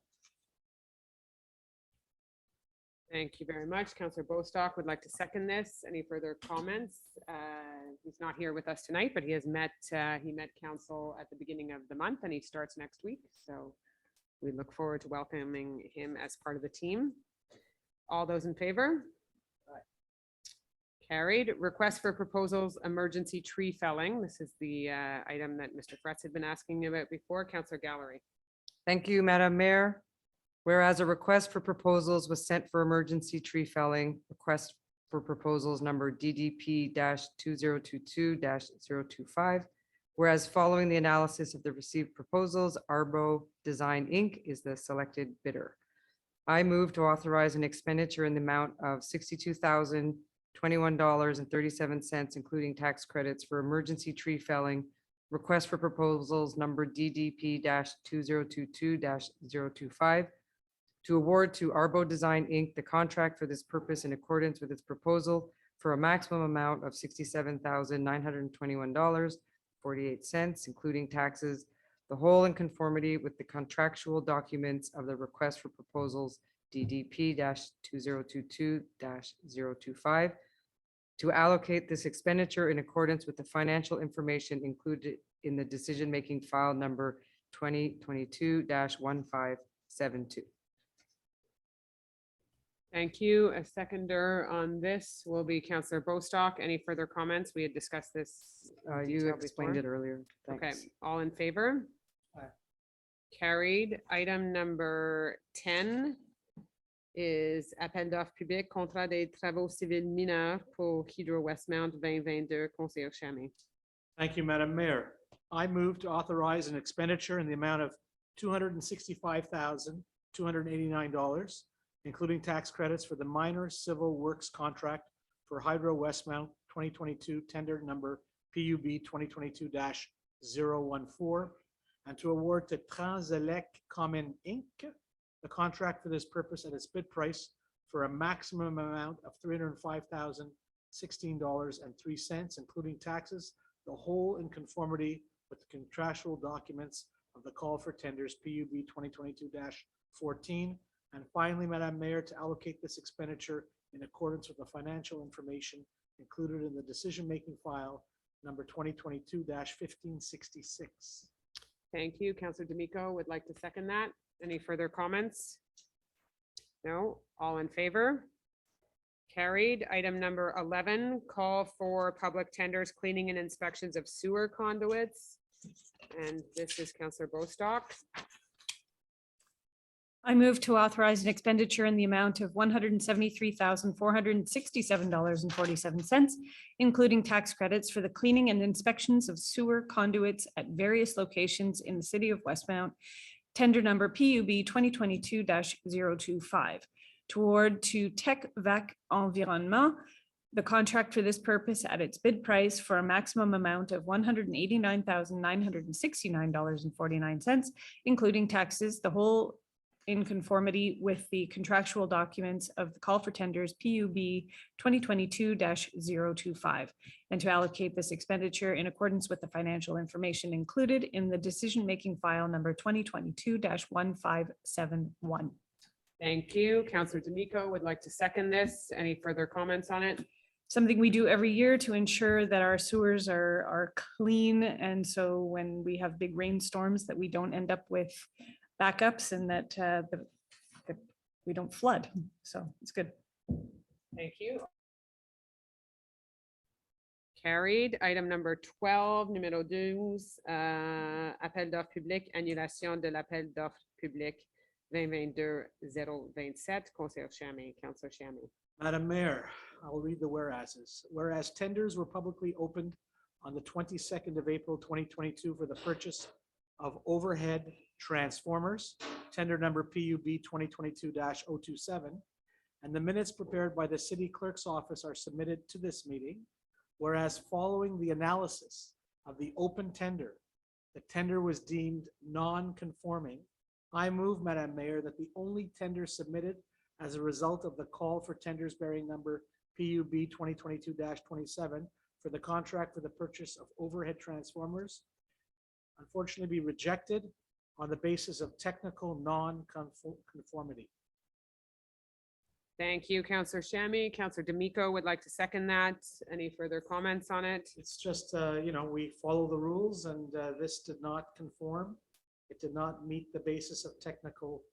Thank you very much. Councillor Bostock would like to second this. Any further comments? He's not here with us tonight, but he met council at the beginning of the month and he starts next week. So we look forward to welcoming him as part of the team. All those in favor? Carried. Request for proposals, emergency tree felling. This is the item that Mr. Fretz had been asking about before. Councillor Gallery. Thank you, Madam Mayor. Whereas a request for proposals was sent for emergency tree felling, request for proposals number DDP-2022-025. Whereas following the analysis of the received proposals, Arbo Design Inc. is the selected bidder. I move to authorize an expenditure in the amount of $62,021.37, including tax credits for emergency tree felling. Request for proposals number DDP-2022-025 to award to Arbo Design Inc. the contract for this purpose in accordance with its proposal for a maximum amount of $67,921.48, including taxes, the whole in conformity with the contractual documents of the request for proposals DDP-2022-025, to allocate this expenditure in accordance with the financial information included in the decision-making file number 2022-1572. Thank you. A seconder on this will be Councillor Bostock. Any further comments? We had discussed this. in You detail explained before. it earlier. Okay, Thanks. all in favor? Aye. Carried. Item number 10 is appel d'offres public, contrat des travaux civils mineurs pour Hydro Westmount 2022. Conseiller Shammy. Thank you, Madam Mayor. I move to authorize an expenditure in the amount of $265,289, including tax credits for the minor civil works contract for Hydro Westmount 2022 tender number PUB 2022-014, and to award to Transelec Common Inc. the contract for this purpose at its bid price for a maximum amount of $305,016.03, including taxes, the whole in conformity with the contractual documents of the call for tenders PUB 2022-14. And finally, Madam Mayor, to allocate this expenditure in accordance with the financial information included in the decision-making file number 2022-1566. Thank you. Counselor D'Amico would like to second that. Any further comments? No, all in favor? Carried. Item number 11, call for public tenders, cleaning and inspections of sewer conduits. And this is Counselor Bostock. I move to authorize an expenditure in the amount of $173,467.47, including tax credits for the cleaning and inspections of sewer conduits at various locations in the city of Westmount, tender number PUB 2022-025, toward to Tech Vac Environnement, the contract for this purpose at its bid price for a maximum amount of $189,969.49, including taxes, the whole in conformity with the contractual documents of the call for tenders PUB 2022-025, and to allocate this expenditure in accordance with the financial information included in the decision-making file number 2022-1571. Thank you. Counselor D'Amico would like to second this. Any further comments on it? Something we do every year to ensure that our sewers are clean. And so when we have big rainstorms, that we don't end up with backups and that we don't flood. So it's good. Thank you. Carried. Item number 12, numéro 12, appel d'offres public, annulation de l'appel d'offres public 2022-027, Conseil Chamy, Counselor Chamy. Madam Mayor, I'll read the whereases. Whereas tenders were publicly opened on the 22nd of April, 2022 for the purchase of overhead transformers, tender number PUB 2022-027, and the minutes prepared by the city clerk's office are submitted to this meeting. Whereas following the analysis of the open tender, the tender was deemed non-conforming. I move, Madam Mayor, that the only tender submitted as a result of the call for tenders bearing number PUB 2022-27 for the contract for the purchase of overhead transformers unfortunately be rejected on the basis of technical non-conformity. Thank you, Counselor Chamy. Counselor D'Amico would like to second that. Any further comments on it? It's just, we follow the rules and this did not conform. It did not meet the basis of technical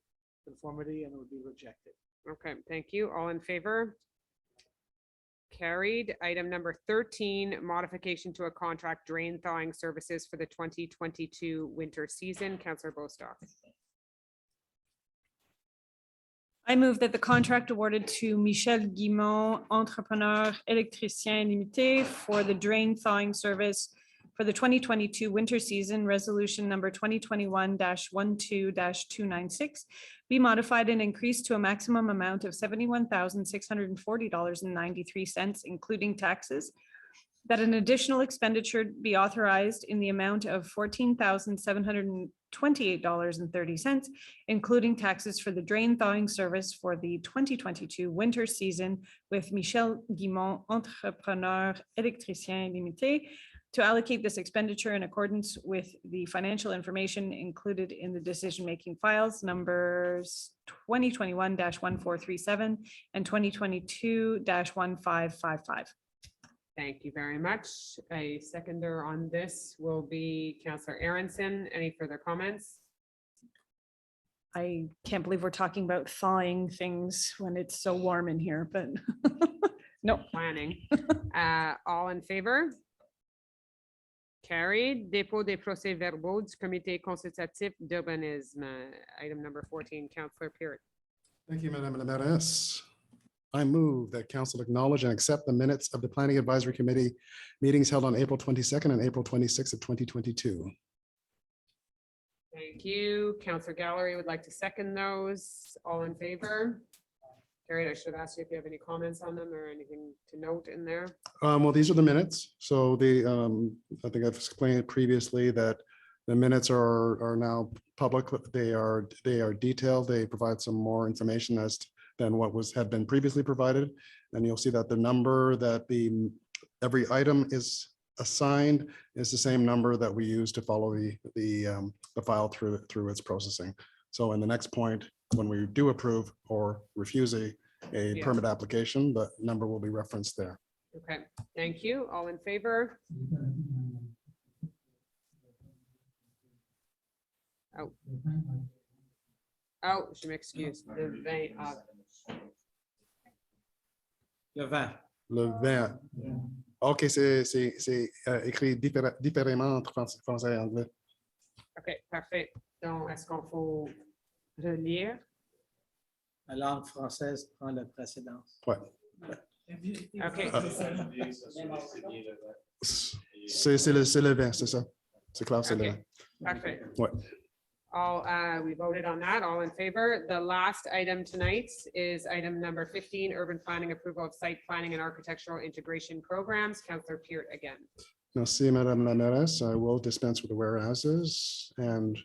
conformity and it would be rejected. Okay, thank you. All in favor? Carried. Item number 13, modification to a contract drain thawing services for the 2022 winter season. Counselor Bostock. I move that the contract awarded to Michel Guimont, Entrepreneur Électricien Limité for the drain thawing service for the 2022 winter season, resolution number 2021-12-296, be modified and increased to a maximum amount of $71,640.93, including taxes, that an additional expenditure be authorized in the amount of $14,728.30, including taxes for the drain thawing service for the 2022 winter season with Michel Guimont, Entrepreneur Électricien Limité, to allocate this expenditure in accordance with the financial information included in the decision-making files numbers 2021-1437 and 2022-1555. Thank you very much. A seconder on this will be Counselor Aronson. Any further comments? I can't believe we're talking about thawing things when it's so warm in here, but no. Planning. All in favor? Carried. Dépôt des procès-verbaux du comité consultatif d'urbanisme. Item number 14, Counselor Peart. Thank you, Madame la Mairesse. I move that council acknowledge and accept the minutes of the Planning Advisory Committee meetings held on April 22nd and April 26th of 2022. Thank you. Counselor Gallery would like to second those. All in favor? Carried. I should have asked you if you have any comments on them or anything to note in there. Well, these are the minutes. So I think I've explained previously that the minutes are now public. They are detailed. They provide some more information than what had been previously provided. And you'll see that the number that every item is assigned is the same number that we use to follow the file through its processing. So in the next point, when we do approve or refuse a permit application, the number will be referenced there. Okay, thank you. All in favor? Oh. Oh, je m'excuse. Le 20 Le 20. Le 20. OK, c'est écrit différemment entre français et anglais. OK, parfait. Donc, est-ce qu'on faut relire? La langue française prend la précédence. Ouais. OK. C'est le 20, c'est ça. C'est clair, c'est le 20. Okay, perfect. Ouais. All, we voted on that. All in favor. The last item tonight is item number 15, urban planning approval of site planning and architectural integration programs. Councillor Peart again. Merci, Madame la Mairesse. I will dispense with the whereases and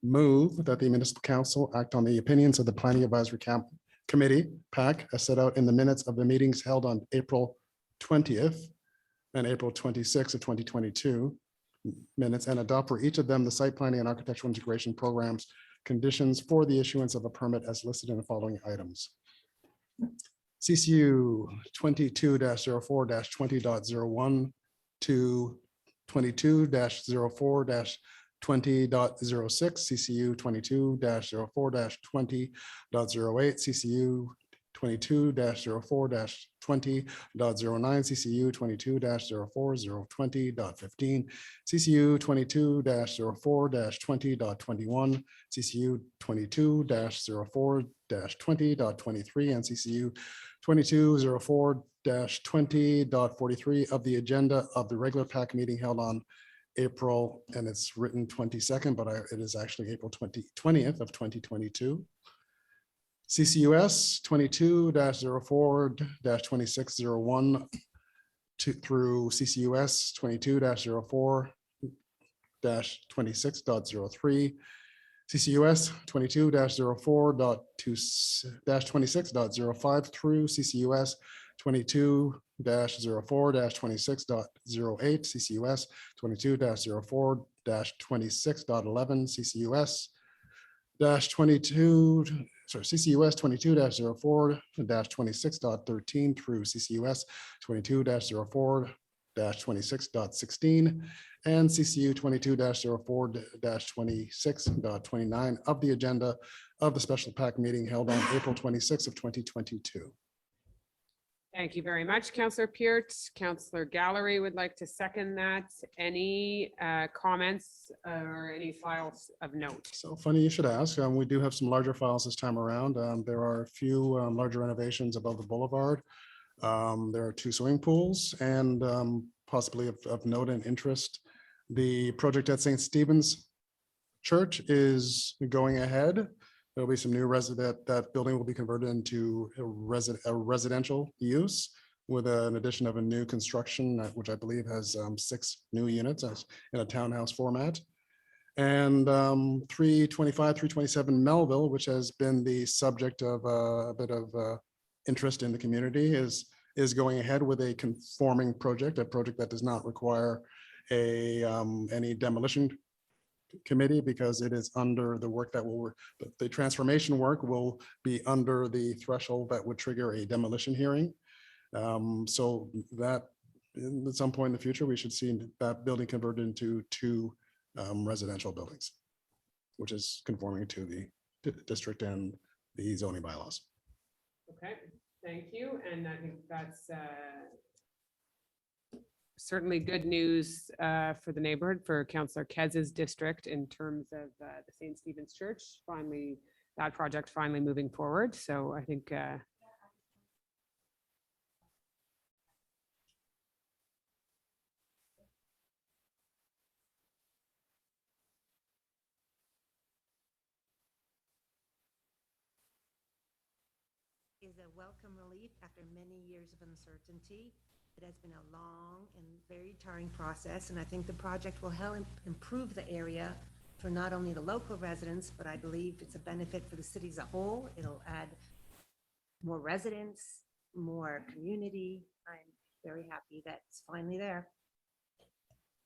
move that the municipal council act on the opinions of the Planning Advisory Committee, PAC, as set out in the minutes of the meetings held on April 20th and April 26th of 2022 minutes, and adopt for each of them the site planning and architectural integration programs conditions for the issuance of a permit as listed in the following items. CCU 22-04-20.01 to 22-04-20.06, CCU 22-04-20.08, CCU 22-04-20.09, CCU 22-04-020.15, CCU 22-04-20.21, CCU 22-04-20.23, and CCU 22-04-20.43 of the agenda of the regular PAC meeting held on April, and it's written 22nd, but it is actually April 20th of 2022. CCUS 22-04-2601 through CCUS 22-04-26.03, CCUS 22-04-26.05 through CCUS 22-04-26.08, CCUS 22-04-26.11, CCUS CCUS 22-04-26.13 through CCUS 22-04-26.16 and CCU 22-04-26.29 of the agenda of the special PAC meeting held on April 26th of 2022. Thank you very much, Councillor Peart. Councillor Gallery would like to second that. Any comments or any files of note? So funny you should ask. We do have some larger files this time around. There are a few larger renovations above the boulevard. There are 2 swimming pools and possibly of note and interest. The project at St. Stephen's Church is going ahead. There'll be some new that building will be converted into a residential use with an addition of a new construction, which I believe has 6 new units in a townhouse format. And 325, 327 Melville, which has been the subject of a bit of interest in the community, is going ahead with a conforming project, a project that does not require any demolition committee because it is under the work that will, the transformation work will be under the threshold that would trigger a demolition hearing. So that at some point in the future, we should see that building converted into 2 residential buildings, which is conforming to the district and the zoning bylaws. Okay, thank you. And I think that's certainly good news for the neighborhood, for Councillor Kez's district in terms of the St. Stephen's Church. Finally, that project finally moving forward. So I think is a welcome relief after many years of uncertainty. It has been a long and very tiring process, and I think the project will help improve the area for not only the local residents, but I believe it's a benefit for the city as a whole. It'll add more residents, more community. I'm very happy that it's finally there.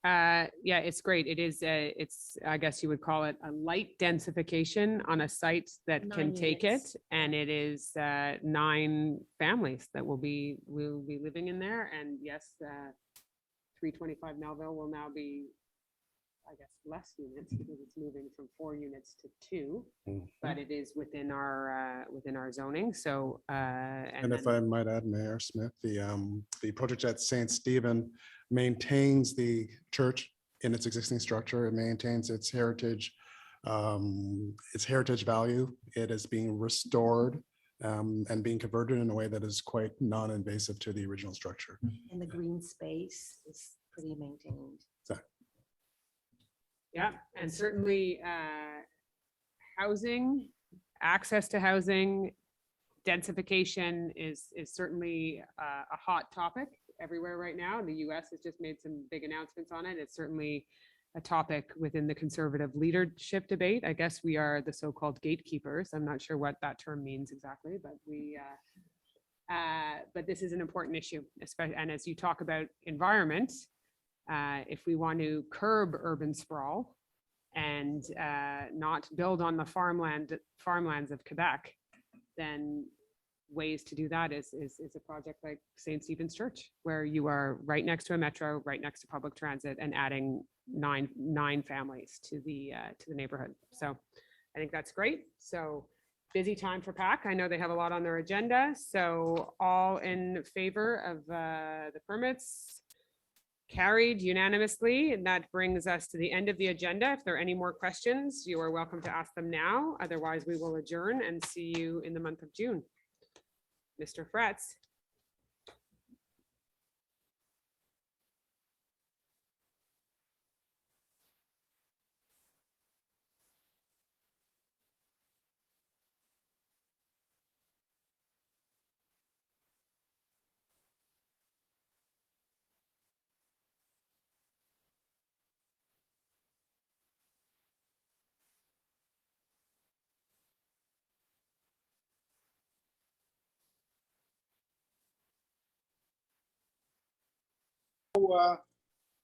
Yeah, it's great. It is, it's, I guess you would call it a light densification on a site that can 9 take it. units. And it is 9 families that will be living in there. And yes, 325 Melville will now be, I guess, less units because it's moving from 4 units to 2, but it is within our zoning. So, And if then- I might add, Mayor Smith, the project at St. Stephen maintains the church in its existing structure. It maintains its heritage value. It is being restored and being converted in a way that is quite non-invasive to the original structure. And the green space is pretty maintained. Yeah, and certainly housing, access to housing, densification is certainly a hot topic everywhere right now. The US has just made some big announcements on it. It's certainly a topic within the conservative leadership debate. I guess we are the so-called gatekeepers. I'm not sure what that term means exactly, but but this is an important issue, especially, and as you talk about environment, if we want to curb urban sprawl and not build on the farmlands of Quebec, then ways to do that is a project like St. Stephen's Church, where you are right next to a metro, right next to public transit, and adding nine families to the neighborhood. So I think that's great. So busy time for PAC. I know they have a lot on their agenda. So all in favor of the permits? Carried unanimously, and that brings us to the end of the agenda. If there are any more questions, you are welcome to ask them now. Otherwise, we will adjourn and see you in the month of June. Mr. Fretz.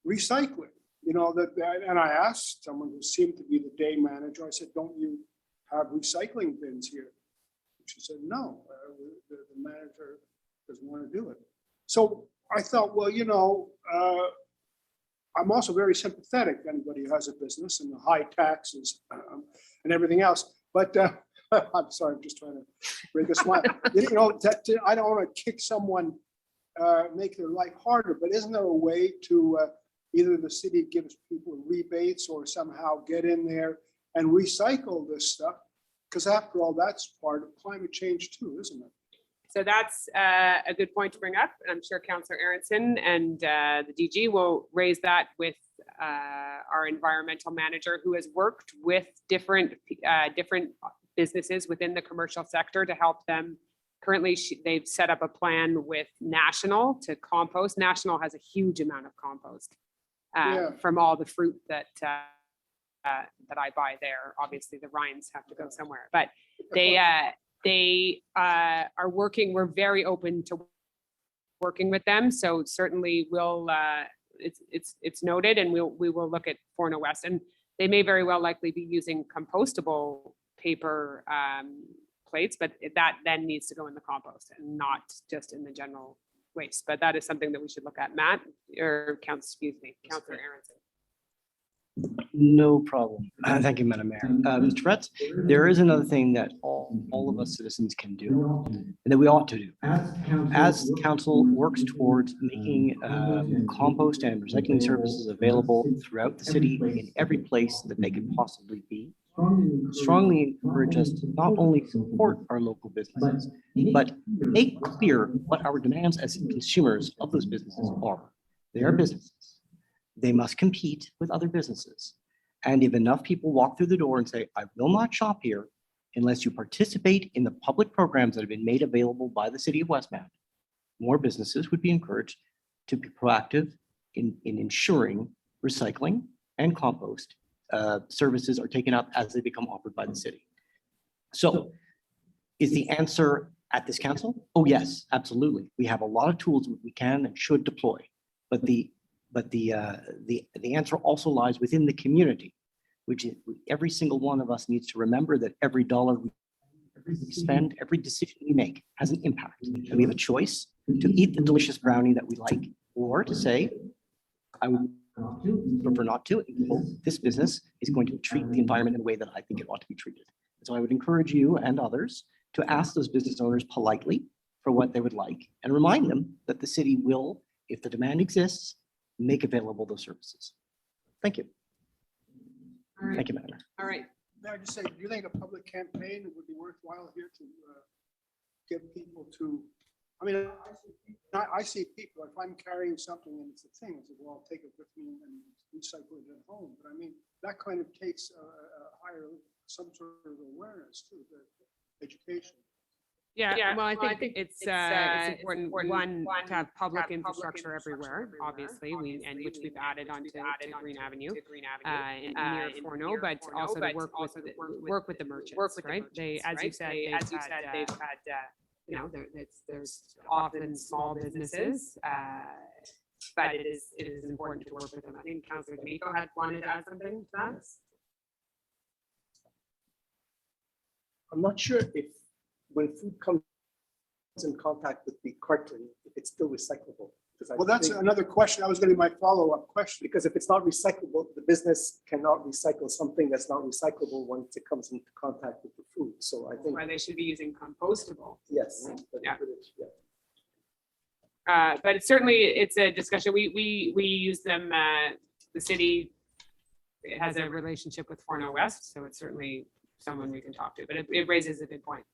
Recycling, and I asked someone who seemed to be the day manager, I said, don't you have recycling bins here? She said, no, the manager doesn't want to do it. So I thought, well, I'm also very sympathetic to anybody who has a business and the high taxes and everything else. But I'm sorry, I'm just trying to break a smile. I don't want to kick someone, make their life harder, but isn't there a way to either the city gives people rebates or somehow get in there and recycle this stuff? Because after all, that's part of climate change too, isn't it? So that's a good point to bring up. I'm sure Councillor Aronson and the DG will raise that with our environmental manager, who has worked with different businesses within the commercial sector to help them. Currently, they've set up a plan with National to compost. National has a huge amount of compost from all the fruit that I buy there. Obviously, the rinds have to go somewhere, but they are working. We're very open to working with them. So certainly we'll, it's noted, and we will look at Forno West, and they may very well likely be using compostable paper plates, but that then needs to go in the compost and not just in the general waste. But that is something that we should look at. Matt, or Councillor Aronson. No problem. Thank you, Madam Mayor. Mr. Fretz, there is another thing that all of us citizens can do and that we ought to do. As council works towards making compost and recycling services available throughout the city in every place that they could possibly be, strongly encourage us to not only support our local businesses, but make clear what our demands as consumers of those businesses are. They are businesses. They must compete with other businesses. And if enough people walk through the door and say, I will not shop here unless you participate in the public programs that have been made available by the city of Westmount, more businesses would be encouraged to be proactive in ensuring recycling and compost services are taken up as they become offered by the city. So is the answer at this council? Oh, yes, absolutely. We have a lot of tools we can and should deploy, but the But the answer also lies within the community, which is every single one of us needs to remember that every dollar we spend, every decision we make has an impact. And we have a choice to eat the delicious brownie that we like, or to say, I would prefer not to. This business is going to treat the environment in a way that I think it ought to be treated. So I would encourage you and others to ask those business owners politely for what they would like and remind them that the city will, if the demand exists, make available those services. Thank you. All right. Thank you, Madam Mayor. All right. May I just say, do you think a public campaign would be worthwhile here to get people to, I mean, I see people, if I'm carrying something and it's a thing, I say, well, I'll take it with me and recycle it at home. But I mean, that kind of takes a higher, some sort of awareness too, the education. Yeah, well, I think it's important, one, to have public infrastructure everywhere, obviously, which we've added onto Green Avenue, in near Forno, but also to work with the merchants, right? They, as you said, they've had, you know, there's often small businesses, but it is important to work with them. I think Councillor D'Amico had wanted to add something to that. I'm not sure if when food comes in contact with the carton, if it's still recyclable. Well, that's another question. I was going to be my follow-up question. Because if it's not recyclable, the business cannot recycle something that's not recyclable once it comes into contact with the food. So I think. Why they should be using compostable. Yes. Yeah. But it's a discussion. We use them, the city has a relationship with Forno West, so it's certainly someone we can talk to, but it raises a good point.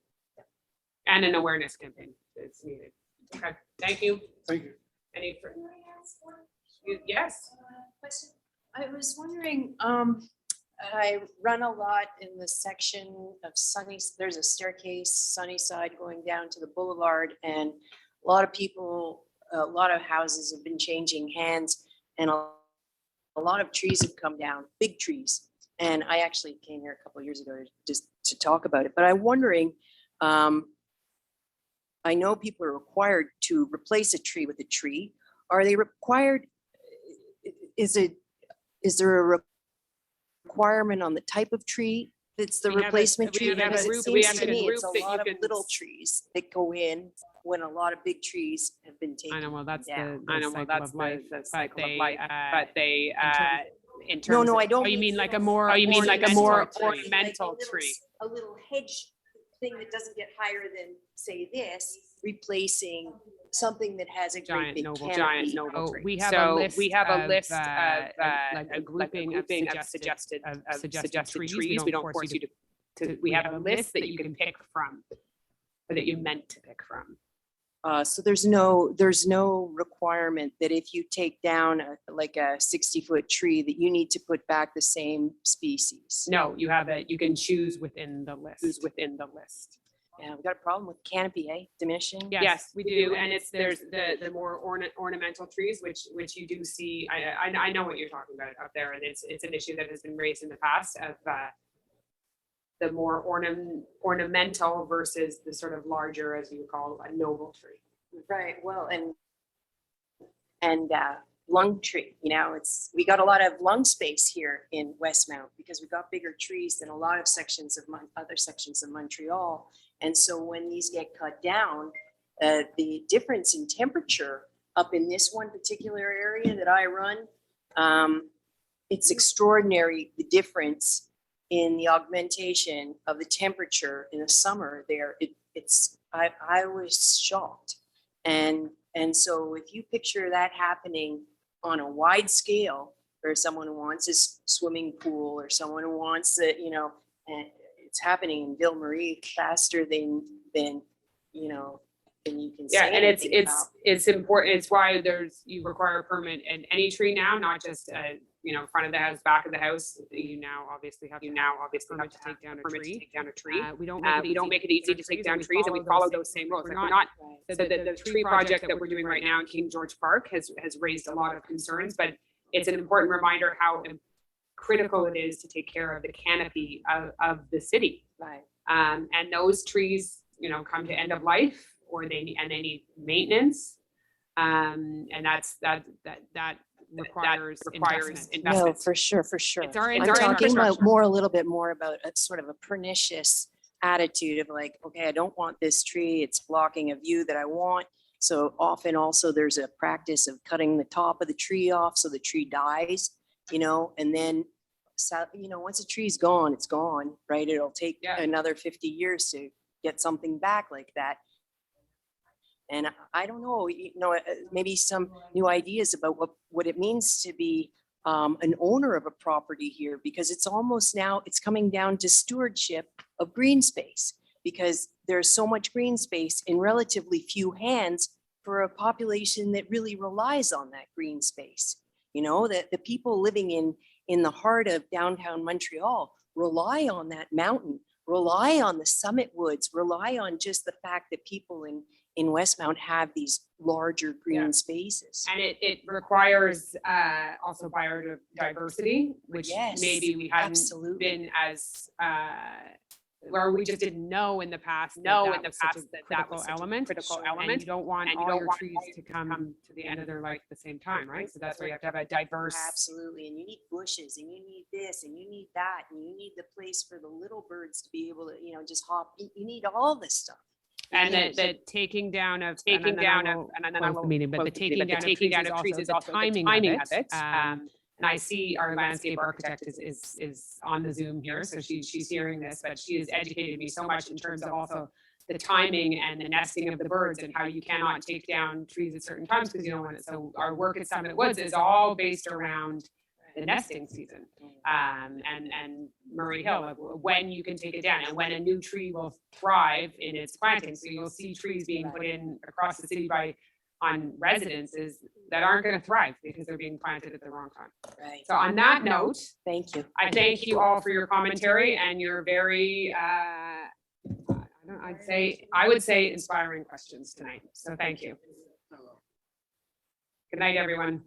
And an awareness campaign that's needed. Okay, thank you. Thank you. Any further? Yes. Question. I was wondering, I run a lot in the section of there's a staircase, Sunnyside going down to the boulevard, and a lot of people, a lot of houses have been changing hands, and a lot of trees have come down, big trees. And I actually came here a couple of years ago just to talk about it, but I'm wondering, I know people are required to replace a tree with a tree. Are they required? Is there a requirement on the type of tree that's the replacement tree? Because it seems to me it's a lot of little trees that go in when a lot of big trees have been taken down. I know, well, that's the cycle of life, but they, in terms No, of, I don't. you mean like a more ornamental tree? A little hedge thing that doesn't get higher than, say, this, replacing something that has a great big canopy. Oh, we have a list of like a grouping of suggested trees. We don't force you to, we have a list that you can pick from, or that you're meant to pick from. So there's no requirement that if you take down like a 60-foot tree that you need to put back the same species. No, you can choose within the list. Yeah, we've got a problem with canopy, diminishing. Yes, we do, and there's the more ornamental trees, which you do see. I know what you're talking about up there, and it's an issue that has been raised in the past of the more ornamental versus the sort of larger, as you would call a noble tree. Right. Well, and lung tree. You know, we got a lot of lung space here in Westmount because we've got bigger trees than a lot of sections of other sections of Montreal. And so when these get cut down, the difference in temperature up in this one particular area that I run, it's extraordinary, the difference in the augmentation of the temperature in the summer there. I was shocked. And so if you picture that happening on a wide scale for someone who wants a swimming pool or someone who wants it, you know, and it's happening in Ville Marie faster than you can say. Yeah, and it's important. It's why you require a permit in any tree now, not just front of the house, back of the house. You now obviously have permit to take down a tree. We don't make it easy to take down trees, and we follow those same rules. Like we're not. So the tree project that we're doing right now in King George Park has raised a lot of concerns, but it's an important reminder how critical it is to take care of the canopy of the city. Right. And those trees, come to end of life, or they need maintenance. And that requires investment. No, for sure, for sure. It's our I'm infrastructure. talking about more, a little bit more about a sort of a pernicious attitude of like, okay, I don't want this tree. It's blocking a view that I want. So often also there's a practice of cutting the top of the tree off so the tree dies, you know, and then, you know, once a tree's gone, it's gone, right? It'll take another 50 years to get something back like that. And I don't know, you know, maybe some new ideas about what it means to be an owner of a property here, because it's almost now, it's coming down to stewardship of green space, because there's so much green space in relatively few hands for a population that really relies on that green space. You know, that the people living in the heart of downtown Montreal rely on that mountain, rely on the summit woods, rely on just the fact that people in Westmount have these larger green spaces. And it requires also biodiversity, which maybe we hadn't been as, where we just didn't know in the past. That was element. And you don't want all your trees to come to the end of their life at the same time, right? So that's why you have to have a diverse. Absolutely, and you need bushes, and you need this, and you need that, and you need the place for the little birds to be able to, you know, just hop. You need all this stuff. And the taking down of, and then I will meeting, but the taking down of trees is also the timing of it. And I see our landscape architect is on the Zoom here, so she's hearing this, but she has educated me so much in terms of also the timing and the nesting of the birds and how you cannot take down trees at certain times because you don't want it. So our work at Summit Woods is all based around the nesting season, and Murray Hill, when you can take it down and when a new tree will thrive in its planting. So you'll see trees being put in across the city on residences that aren't going to thrive because they're being planted at the wrong time. Right. So on that note, thank you. I thank you all for your commentary and your very, I would say inspiring questions tonight. So thank you. Good night, everyone.